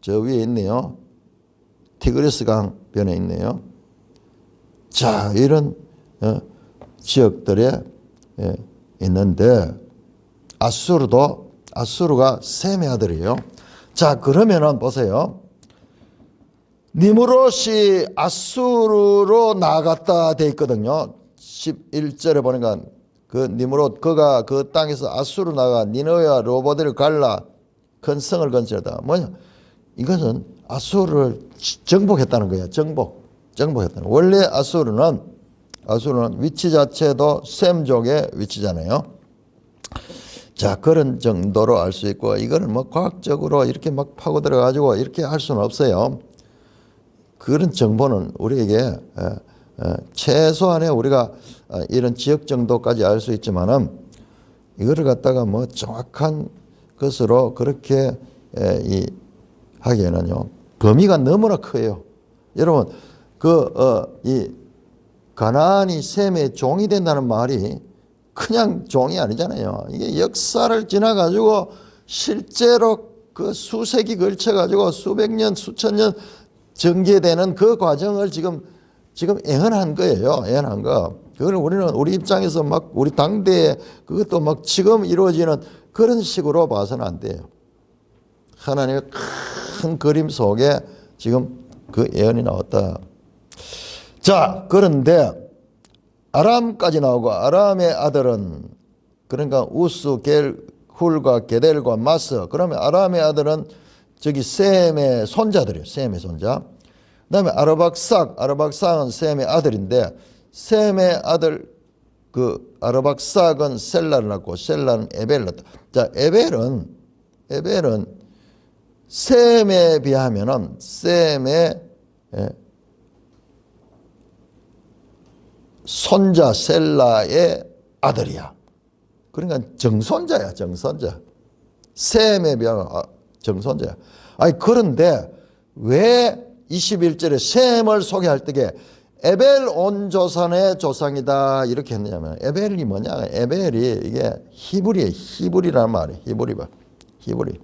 저 위에 있네요. 티그리스 강 변에 있네요. 자, 이런 지역들에 있는데 아수르가 셈의 아들이에요. 자, 그러면은 보세요. 니무롯이 아수르로 나갔다 돼 있거든요. 11절에 보니까 그 니무롯 그가 그 땅에서 아수르 나가 니느웨와 로보드를 갈라 큰 성을 건설하다. 뭐냐? 이것은 아수르를 정복했다는 거예요. 정복했다는. 원래 아수르는 위치 자체도 셈족의 위치잖아요. 자, 그런 정도로 알 수 있고, 이거는 뭐 과학적으로 이렇게 막 파고 들어가지고 이렇게 할 수는 없어요. 그런 정보는 우리에게 최소한의 우리가 이런 지역 정도까지 알 수 있지만은 이거를 갖다가 뭐 정확한 것으로 그렇게 하기에는요, 범위가 너무나 커요. 여러분, 이 가나안이 셈의 종이 된다는 말이 그냥 종이 아니잖아요. 이게 역사를 지나가지고 실제로 그 수세기 걸쳐가지고 수백 년, 수천 년 전개되는 그 과정을 지금 애헌한 거예요. 애헌한 거. 그걸 우리 입장에서 막 우리 당대에 그것도 막 지금 이루어지는 그런 식으로 봐서는 안 돼요. 하나님의 큰 그림 속에 지금 그 예언이 나왔다. 자, 그런데 아람까지 나오고 아람의 아들은 그러니까 우스, 훌과 게델과 마스. 그러면 아람의 아들은 저기 셈의 손자들이에요. 셈의 손자. 그다음에 아르박삭은 셈의 아들인데 셈의 아들 그 아르박삭은 셀라를 낳고 셀라는 에벨을 낳았다. 자, 에벨은 셈에 비하면은 셈의 손자 셀라의 아들이야. 그러니까 정손자야, 정손자. 셈에 비하면 정손자야. 아니, 그런데 왜 21절에 셈을 소개할 때에 에벨 온 조선의 조상이다 이렇게 했느냐면, 에벨이 뭐냐? 에벨이 이게 히브리라는 말이에요. 히브리.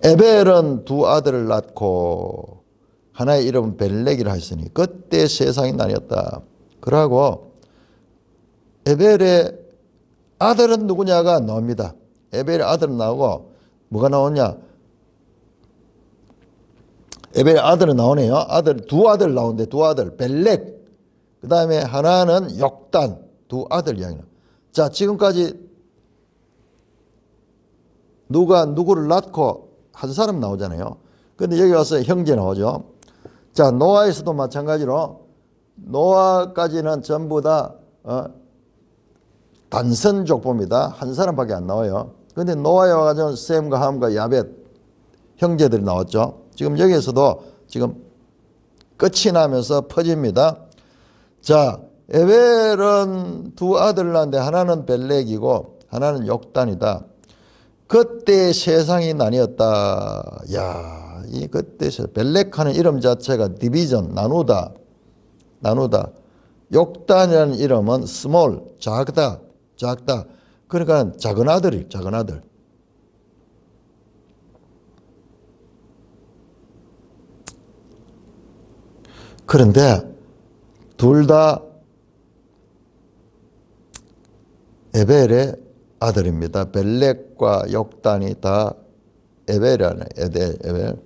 에벨은 두 아들을 낳고 하나의 이름은 벨렉이라 했으니 그때 세상이 나뉘었다. 그러고 에벨의 아들은 누구냐가 나옵니다. 에벨의 아들은 나오고 뭐가 나오냐? 에벨의 아들은 나오네요. 두 아들 나오는데 두 아들 벨렉. 그 다음에 하나는 욕단. 두 아들 이야기나. 자, 지금까지 누가 누구를 낳고 한 사람 나오잖아요. 근데 여기 와서 형제 나오죠. 자, 노아에서도 마찬가지로 노아까지는 전부 다 단선 족보입니다. 한 사람밖에 안 나와요. 근데 노아에 와가지고 셈과 함과 야벳 형제들이 나왔죠. 지금 여기에서도 지금 끝이 나면서 퍼집니다. 자, 에벨은 두 아들 낳는데 하나는 벨렉이고 하나는 욕단이다. 그때 세상이 나뉘었다. 야, 이 그때 벨렉하는 이름 자체가 디비전, 나누다. 욕단이라는 이름은 스몰, 작다. 그러니까 작은 아들. 그런데 둘 다 에벨의 아들입니다. 벨렉과 욕단이 다 에벨이라는 에벨.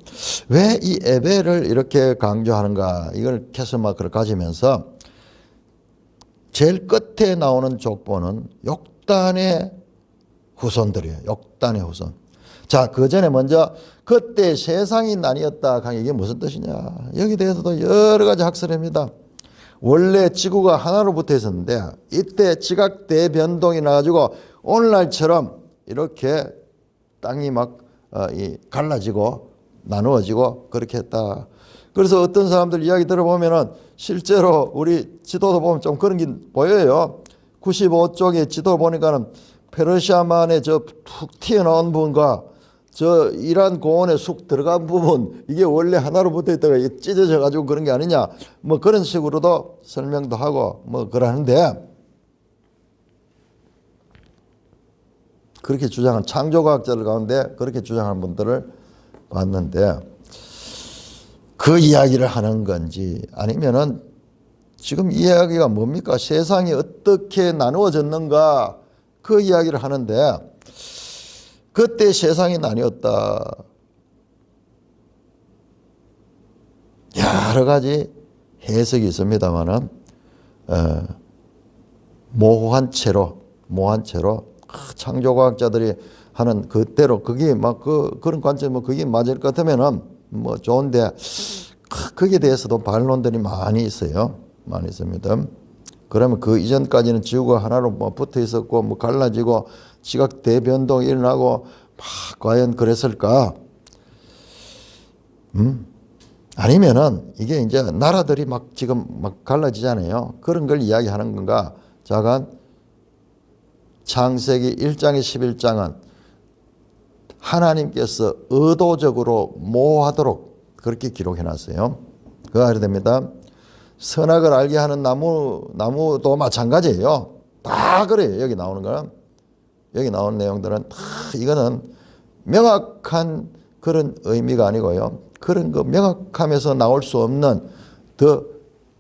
왜 이 에벨을 이렇게 강조하는가? 이걸 캐스마크를 가지면서 제일 끝에 나오는 족보는 욕단의 후손들이에요. 욕단의 후손. 자, 그 전에 먼저 그때 세상이 나뉘었다. 이게 무슨 뜻이냐? 여기 대해서도 여러 가지 학설입니다. 원래 지구가 하나로 붙어 있었는데 이때 지각 대변동이 나가지고 오늘날처럼 이렇게 땅이 막 갈라지고 나누어지고 그렇게 했다. 그래서 어떤 사람들 이야기 들어보면은 실제로 우리 지도도 보면 좀 그런 게 보여요. 95쪽의 지도 보니까는 페르시아만의 저 툭 튀어나온 부분과 저 이란 고원에 쑥 들어간 부분 이게 원래 하나로 붙어 있다가 찢어져 가지고 그런 게 아니냐 뭐 그런 식으로도 설명도 하고 뭐 그러는데 그렇게 주장한 창조과학자들 가운데 그렇게 주장하는 분들을 봤는데 그 이야기를 하는 건지 아니면은 지금 이 이야기가 뭡니까? 세상이 어떻게 나누어졌는가 그 이야기를 하는데 그때 세상이 나뉘었다. 여러 가지 해석이 있습니다만은 모호한 채로 창조과학자들이 하는 그대로 그게 막 그런 관점 뭐 그게 맞을 것 같으면은 뭐 좋은데 거기에 대해서도 반론들이 많이 있어요. 많이 있습니다. 그러면 그 이전까지는 지구가 하나로 뭐 붙어 있었고 뭐 갈라지고 지각 대변동이 일어나고 막 과연 그랬을까? 아니면은 이게 이제 나라들이 막 지금 막 갈라지잖아요. 그런 걸 이야기하는 건가? 자간 창세기 1장에 11장은 하나님께서 의도적으로 모호하도록 그렇게 기록해 놨어요. 그거 알아야 됩니다. 선악을 알게 하는 나무도 마찬가지예요. 다 그래요. 여기 나오는 거는. 여기 나오는 내용들은 다 이거는 명확한 그런 의미가 아니고요. 그런 거 명확하면서 나올 수 없는 더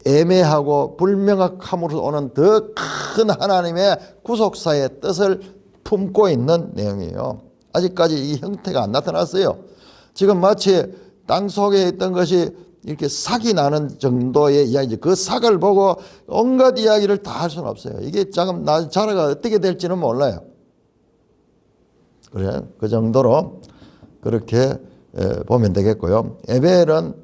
애매하고 불명확함으로 오는 더 큰 하나님의 구속사의 뜻을 품고 있는 내용이에요. 아직까지 이 형태가 안 나타났어요. 지금 마치 땅 속에 있던 것이 이렇게 삭이 나는 정도의 이야기지. 그 삭을 보고 온갖 이야기를 다 할 수는 없어요. 이게 지금 자라가 어떻게 될지는 몰라요. 그래, 그 정도로 그렇게 보면 되겠고요. 에벨은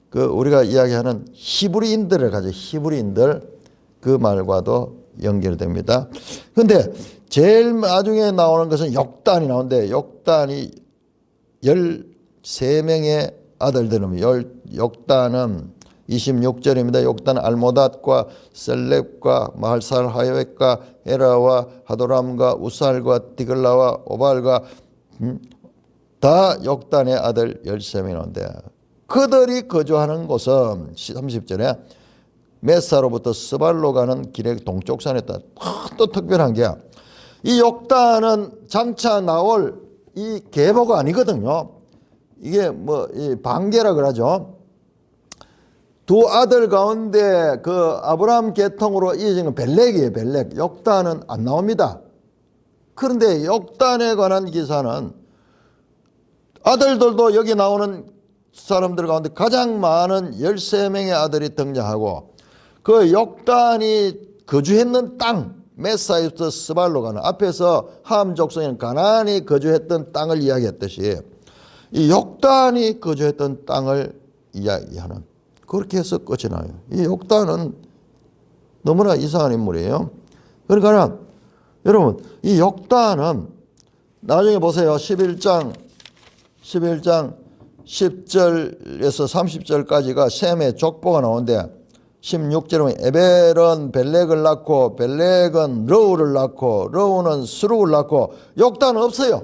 그 우리가 이야기하는 히브리인들을 가지고 히브리인들 그 말과도 연결됩니다. 근데 제일 나중에 나오는 것은 욕단이 나오는데 욕단이 13명의 아들들은 욕단은 26절입니다. 욕단 알모닷과 셀렙과 마할살 하요액과 에라와 하도람과 우살과 디글라와 오발과 다 욕단의 아들 13명이 나오는데 그들이 거주하는 곳은 30절에 메사로부터 스발로 가는 길의 동쪽산에 있다. 또 특별한 게 이 욕단은 장차 나올 이 계보가 아니거든요. 이게 뭐 이 반계라 그러죠. 두 아들 가운데 그 아브라함 계통으로 이어지는 벨렉이에요. 벨렉. 욕단은 안 나옵니다. 그런데 욕단에 관한 기사는 아들들도 여기 나오는 사람들 가운데 가장 많은 13명의 아들이 등장하고 그 욕단이 거주했는 땅 메사에부터 스발로 가는 앞에서 함 족속인 가나안이 거주했던 땅을 이야기했듯이 이 욕단이 거주했던 땅을 이야기하는 그렇게 해서 끝이 나요. 이 욕단은 너무나 이상한 인물이에요. 그러니까 여러분 이 욕단은 나중에 보세요. 11장 10절에서 30절까지가 셈의 족보가 나오는데 16절에 에벨은 벨렉을 낳고 벨렉은 러우를 낳고 러우는 스룩을 낳고 욕단은 없어요.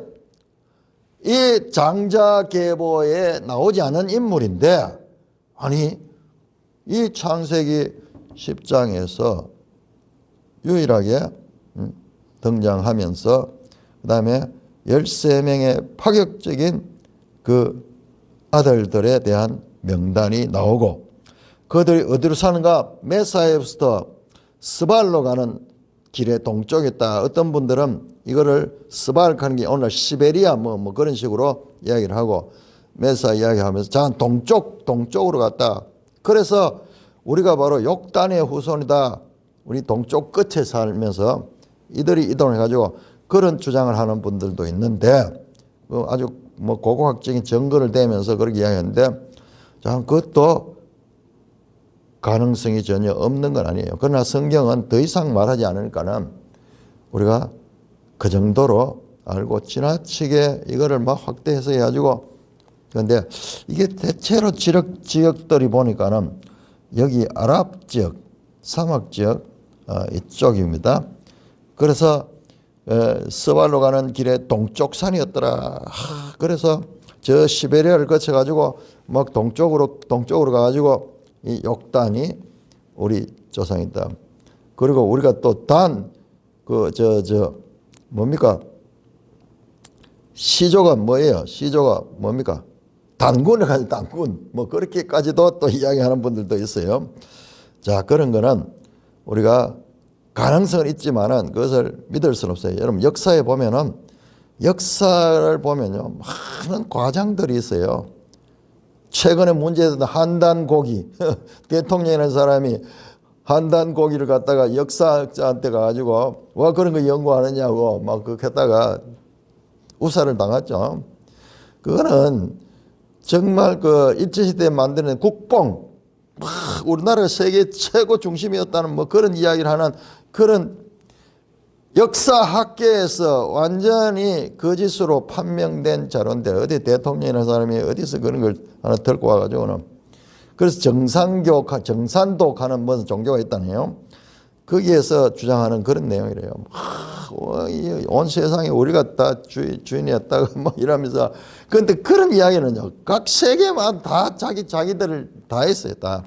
이 장자계보에 나오지 않은 인물인데 아니 이 창세기 10장에서 유일하게 등장하면서 그 다음에 13명의 파격적인 그 아들들에 대한 명단이 나오고 그들이 어디로 사는가? 메사에부터 스발로 가는 길의 동쪽에 있다. 어떤 분들은 이거를 스발 가는 게 오늘 시베리아 뭐 그런 식으로 이야기를 하고 메사 이야기하면서 자 동쪽으로 갔다. 그래서 우리가 바로 욕단의 후손이다. 우리 동쪽 끝에 살면서 이들이 이동해가지고 그런 주장을 하는 분들도 있는데 아주 뭐 고고학적인 증거를 대면서 그렇게 이야기하는데 자 그것도 가능성이 전혀 없는 건 아니에요. 그러나 성경은 더 이상 말하지 않으니까는 우리가 그 정도로 알고 지나치게 이거를 막 확대해서 해가지고, 그런데 이게 대체로 지역들이 보니까는 여기 아랍 지역, 사막 지역 이쪽입니다. 그래서 스발로 가는 길에 동쪽 산이었더라. 그래서 저 시베리아를 거쳐가지고 막 동쪽으로 가가지고 이 욕단이 우리 조상이다. 그리고 우리가 또 뭡니까? 시조가 뭐예요? 시조가 뭡니까? 단군을 가지고 단군. 뭐 그렇게까지도 또 이야기하는 분들도 있어요. 자, 그런 거는 우리가 가능성은 있지만은 그것을 믿을 수는 없어요. 여러분 역사에 보면은 역사를 보면요 많은 과장들이 있어요. 최근에 문제된 한단고기 대통령이라는 사람이 한단고기를 갖다가 역사학자한테 가가지고 와 그런 거 연구하느냐고 막 그렇게 했다가 우사를 당했죠. 그거는 정말 그 일제시대에 만드는 국뽕 우리나라가 세계 최고 중심이었다는 뭐 그런 이야기를 하는 그런 역사학계에서 완전히 거짓으로 판명된 자료인데 어디 대통령이라는 사람이 어디서 그런 걸 하나 들고 와가지고는 그래서 정산도 가는 무슨 종교가 있다네요. 거기에서 주장하는 그런 내용이래요. 온 세상에 우리가 다 주인이었다고 뭐 이러면서 그런데 그런 이야기는요 각 세계만 다 자기들을 다 했어요. 다.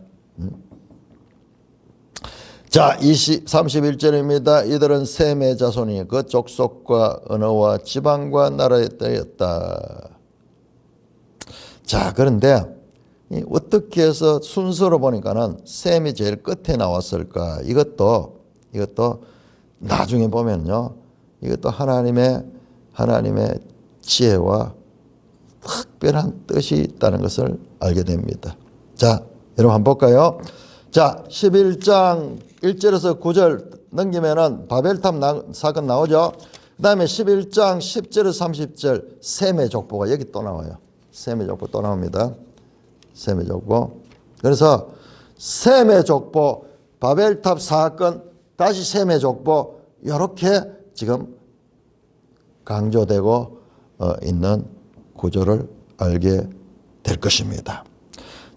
자, 31절입니다. 이들은 셈의 자손이 그 족속과 언어와 지방과 나라의 딸이었다. 자, 그런데 어떻게 해서 순서로 보니까는 셈이 제일 끝에 나왔을까? 이것도 나중에 보면요. 이것도 하나님의 지혜와 특별한 뜻이 있다는 것을 알게 됩니다. 자, 여러분 한번 볼까요? 자, 11장 1절에서 9절 넘기면은 바벨탑 사건 나오죠. 그 다음에 11장 10절에서 30절 셈의 족보가 여기 또 나와요. 셈의 족보 또 나옵니다. 셈의 족보. 그래서 셈의 족보, 바벨탑 사건, 다시 셈의 족보 이렇게 지금 강조되고 있는 구조를 알게 될 것입니다.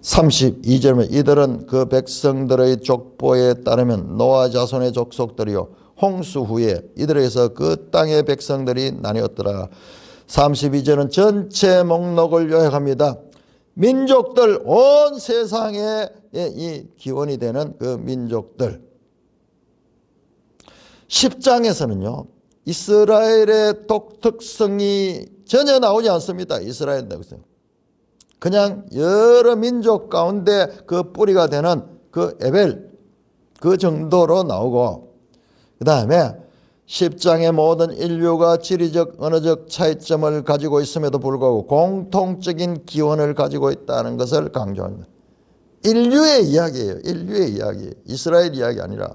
32절에 이들은 그 백성들의 족보에 따르면 노아 자손의 족속들이요 홍수 후에 이들에게서 그 땅의 백성들이 나뉘었더라. 32절은 전체 목록을 요약합니다. 민족들 온 세상에 이 기원이 되는 그 민족들. 10장에서는요 이스라엘의 독특성이 전혀 나오지 않습니다. 이스라엘 백성. 그냥 여러 민족 가운데 그 뿌리가 되는 그 에벨 그 정도로 나오고 그 다음에 10장의 모든 인류가 지리적 언어적 차이점을 가지고 있음에도 불구하고 공통적인 기원을 가지고 있다는 것을 강조합니다. 인류의 이야기예요. 인류의 이야기. 이스라엘 이야기 아니라.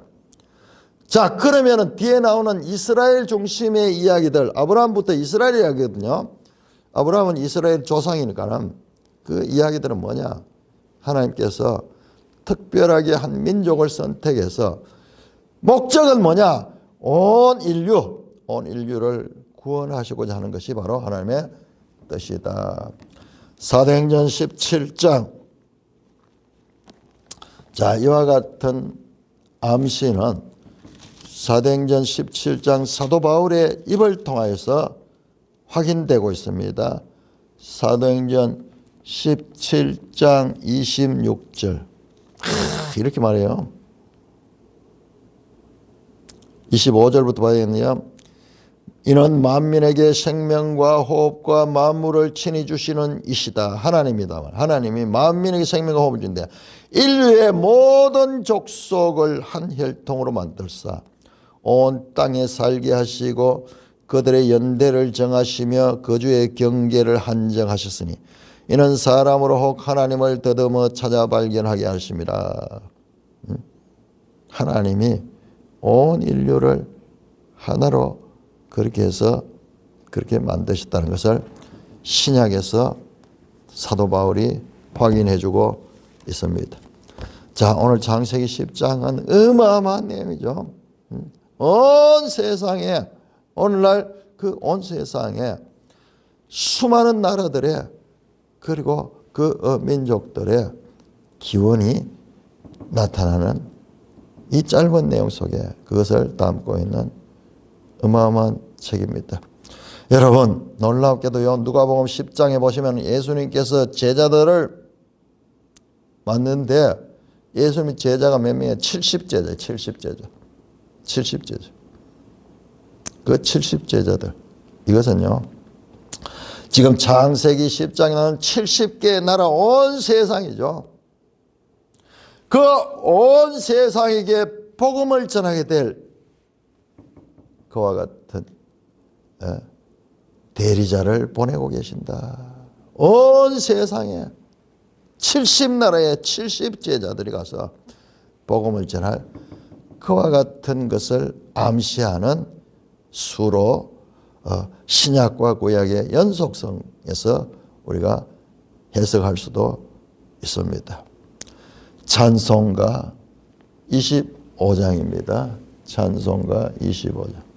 자, 그러면은 뒤에 나오는 이스라엘 중심의 이야기들 아브라함부터 이스라엘 이야기거든요. 아브라함은 이스라엘 조상이니까는 그 이야기들은 뭐냐? 하나님께서 특별하게 한 민족을 선택해서 목적은 뭐냐? 온 인류를 구원하시고자 하는 것이 바로 하나님의 뜻이다. 사도행전 17장. 자, 이와 같은 암시는 사도행전 17장 사도 바울의 입을 통하여서 확인되고 있습니다. 사도행전 17장 26절 이렇게 말해요. 25절부터 봐야겠네요. 이는 만민에게 생명과 호흡과 만물을 친히 주시는 이시다. 하나님이다. 하나님이 만민에게 생명과 호흡을 준대. 인류의 모든 족속을 한 혈통으로 만들사 온 땅에 살게 하시고 그들의 연대를 정하시며 거주의 경계를 한정하셨으니 이는 사람으로 혹 하나님을 더듬어 찾아 발견하게 하심이라. 하나님이 온 인류를 하나로 그렇게 해서 그렇게 만드셨다는 것을 신약에서 사도 바울이 확인해 주고 있습니다. 자, 오늘 창세기 10장은 어마어마한 내용이죠. 온 세상에, 오늘날 그 온 세상에 수많은 나라들의 그리고 그 민족들의 기원이 나타나는 이 짧은 내용 속에 그것을 담고 있는 어마어마한 책입니다. 여러분, 놀랍게도요, 누가복음 10장에 보시면 예수님께서 제자들을 만드는데 예수님 제자가 몇 명이에요? 70제자, 70제자. 70제자. 그 70제자들. 이것은요, 지금 창세기 10장에 나오는 70개의 나라 온 세상이죠. 그 온 세상에게 복음을 전하게 될 그와 같은 대리자를 보내고 계신다. 온 세상에 70나라의 70제자들이 가서 복음을 전할 그와 같은 것을 암시하는 수로 신약과 구약의 연속성에서 우리가 해석할 수도 있습니다. 찬송가 25장입니다. 찬송가 25장.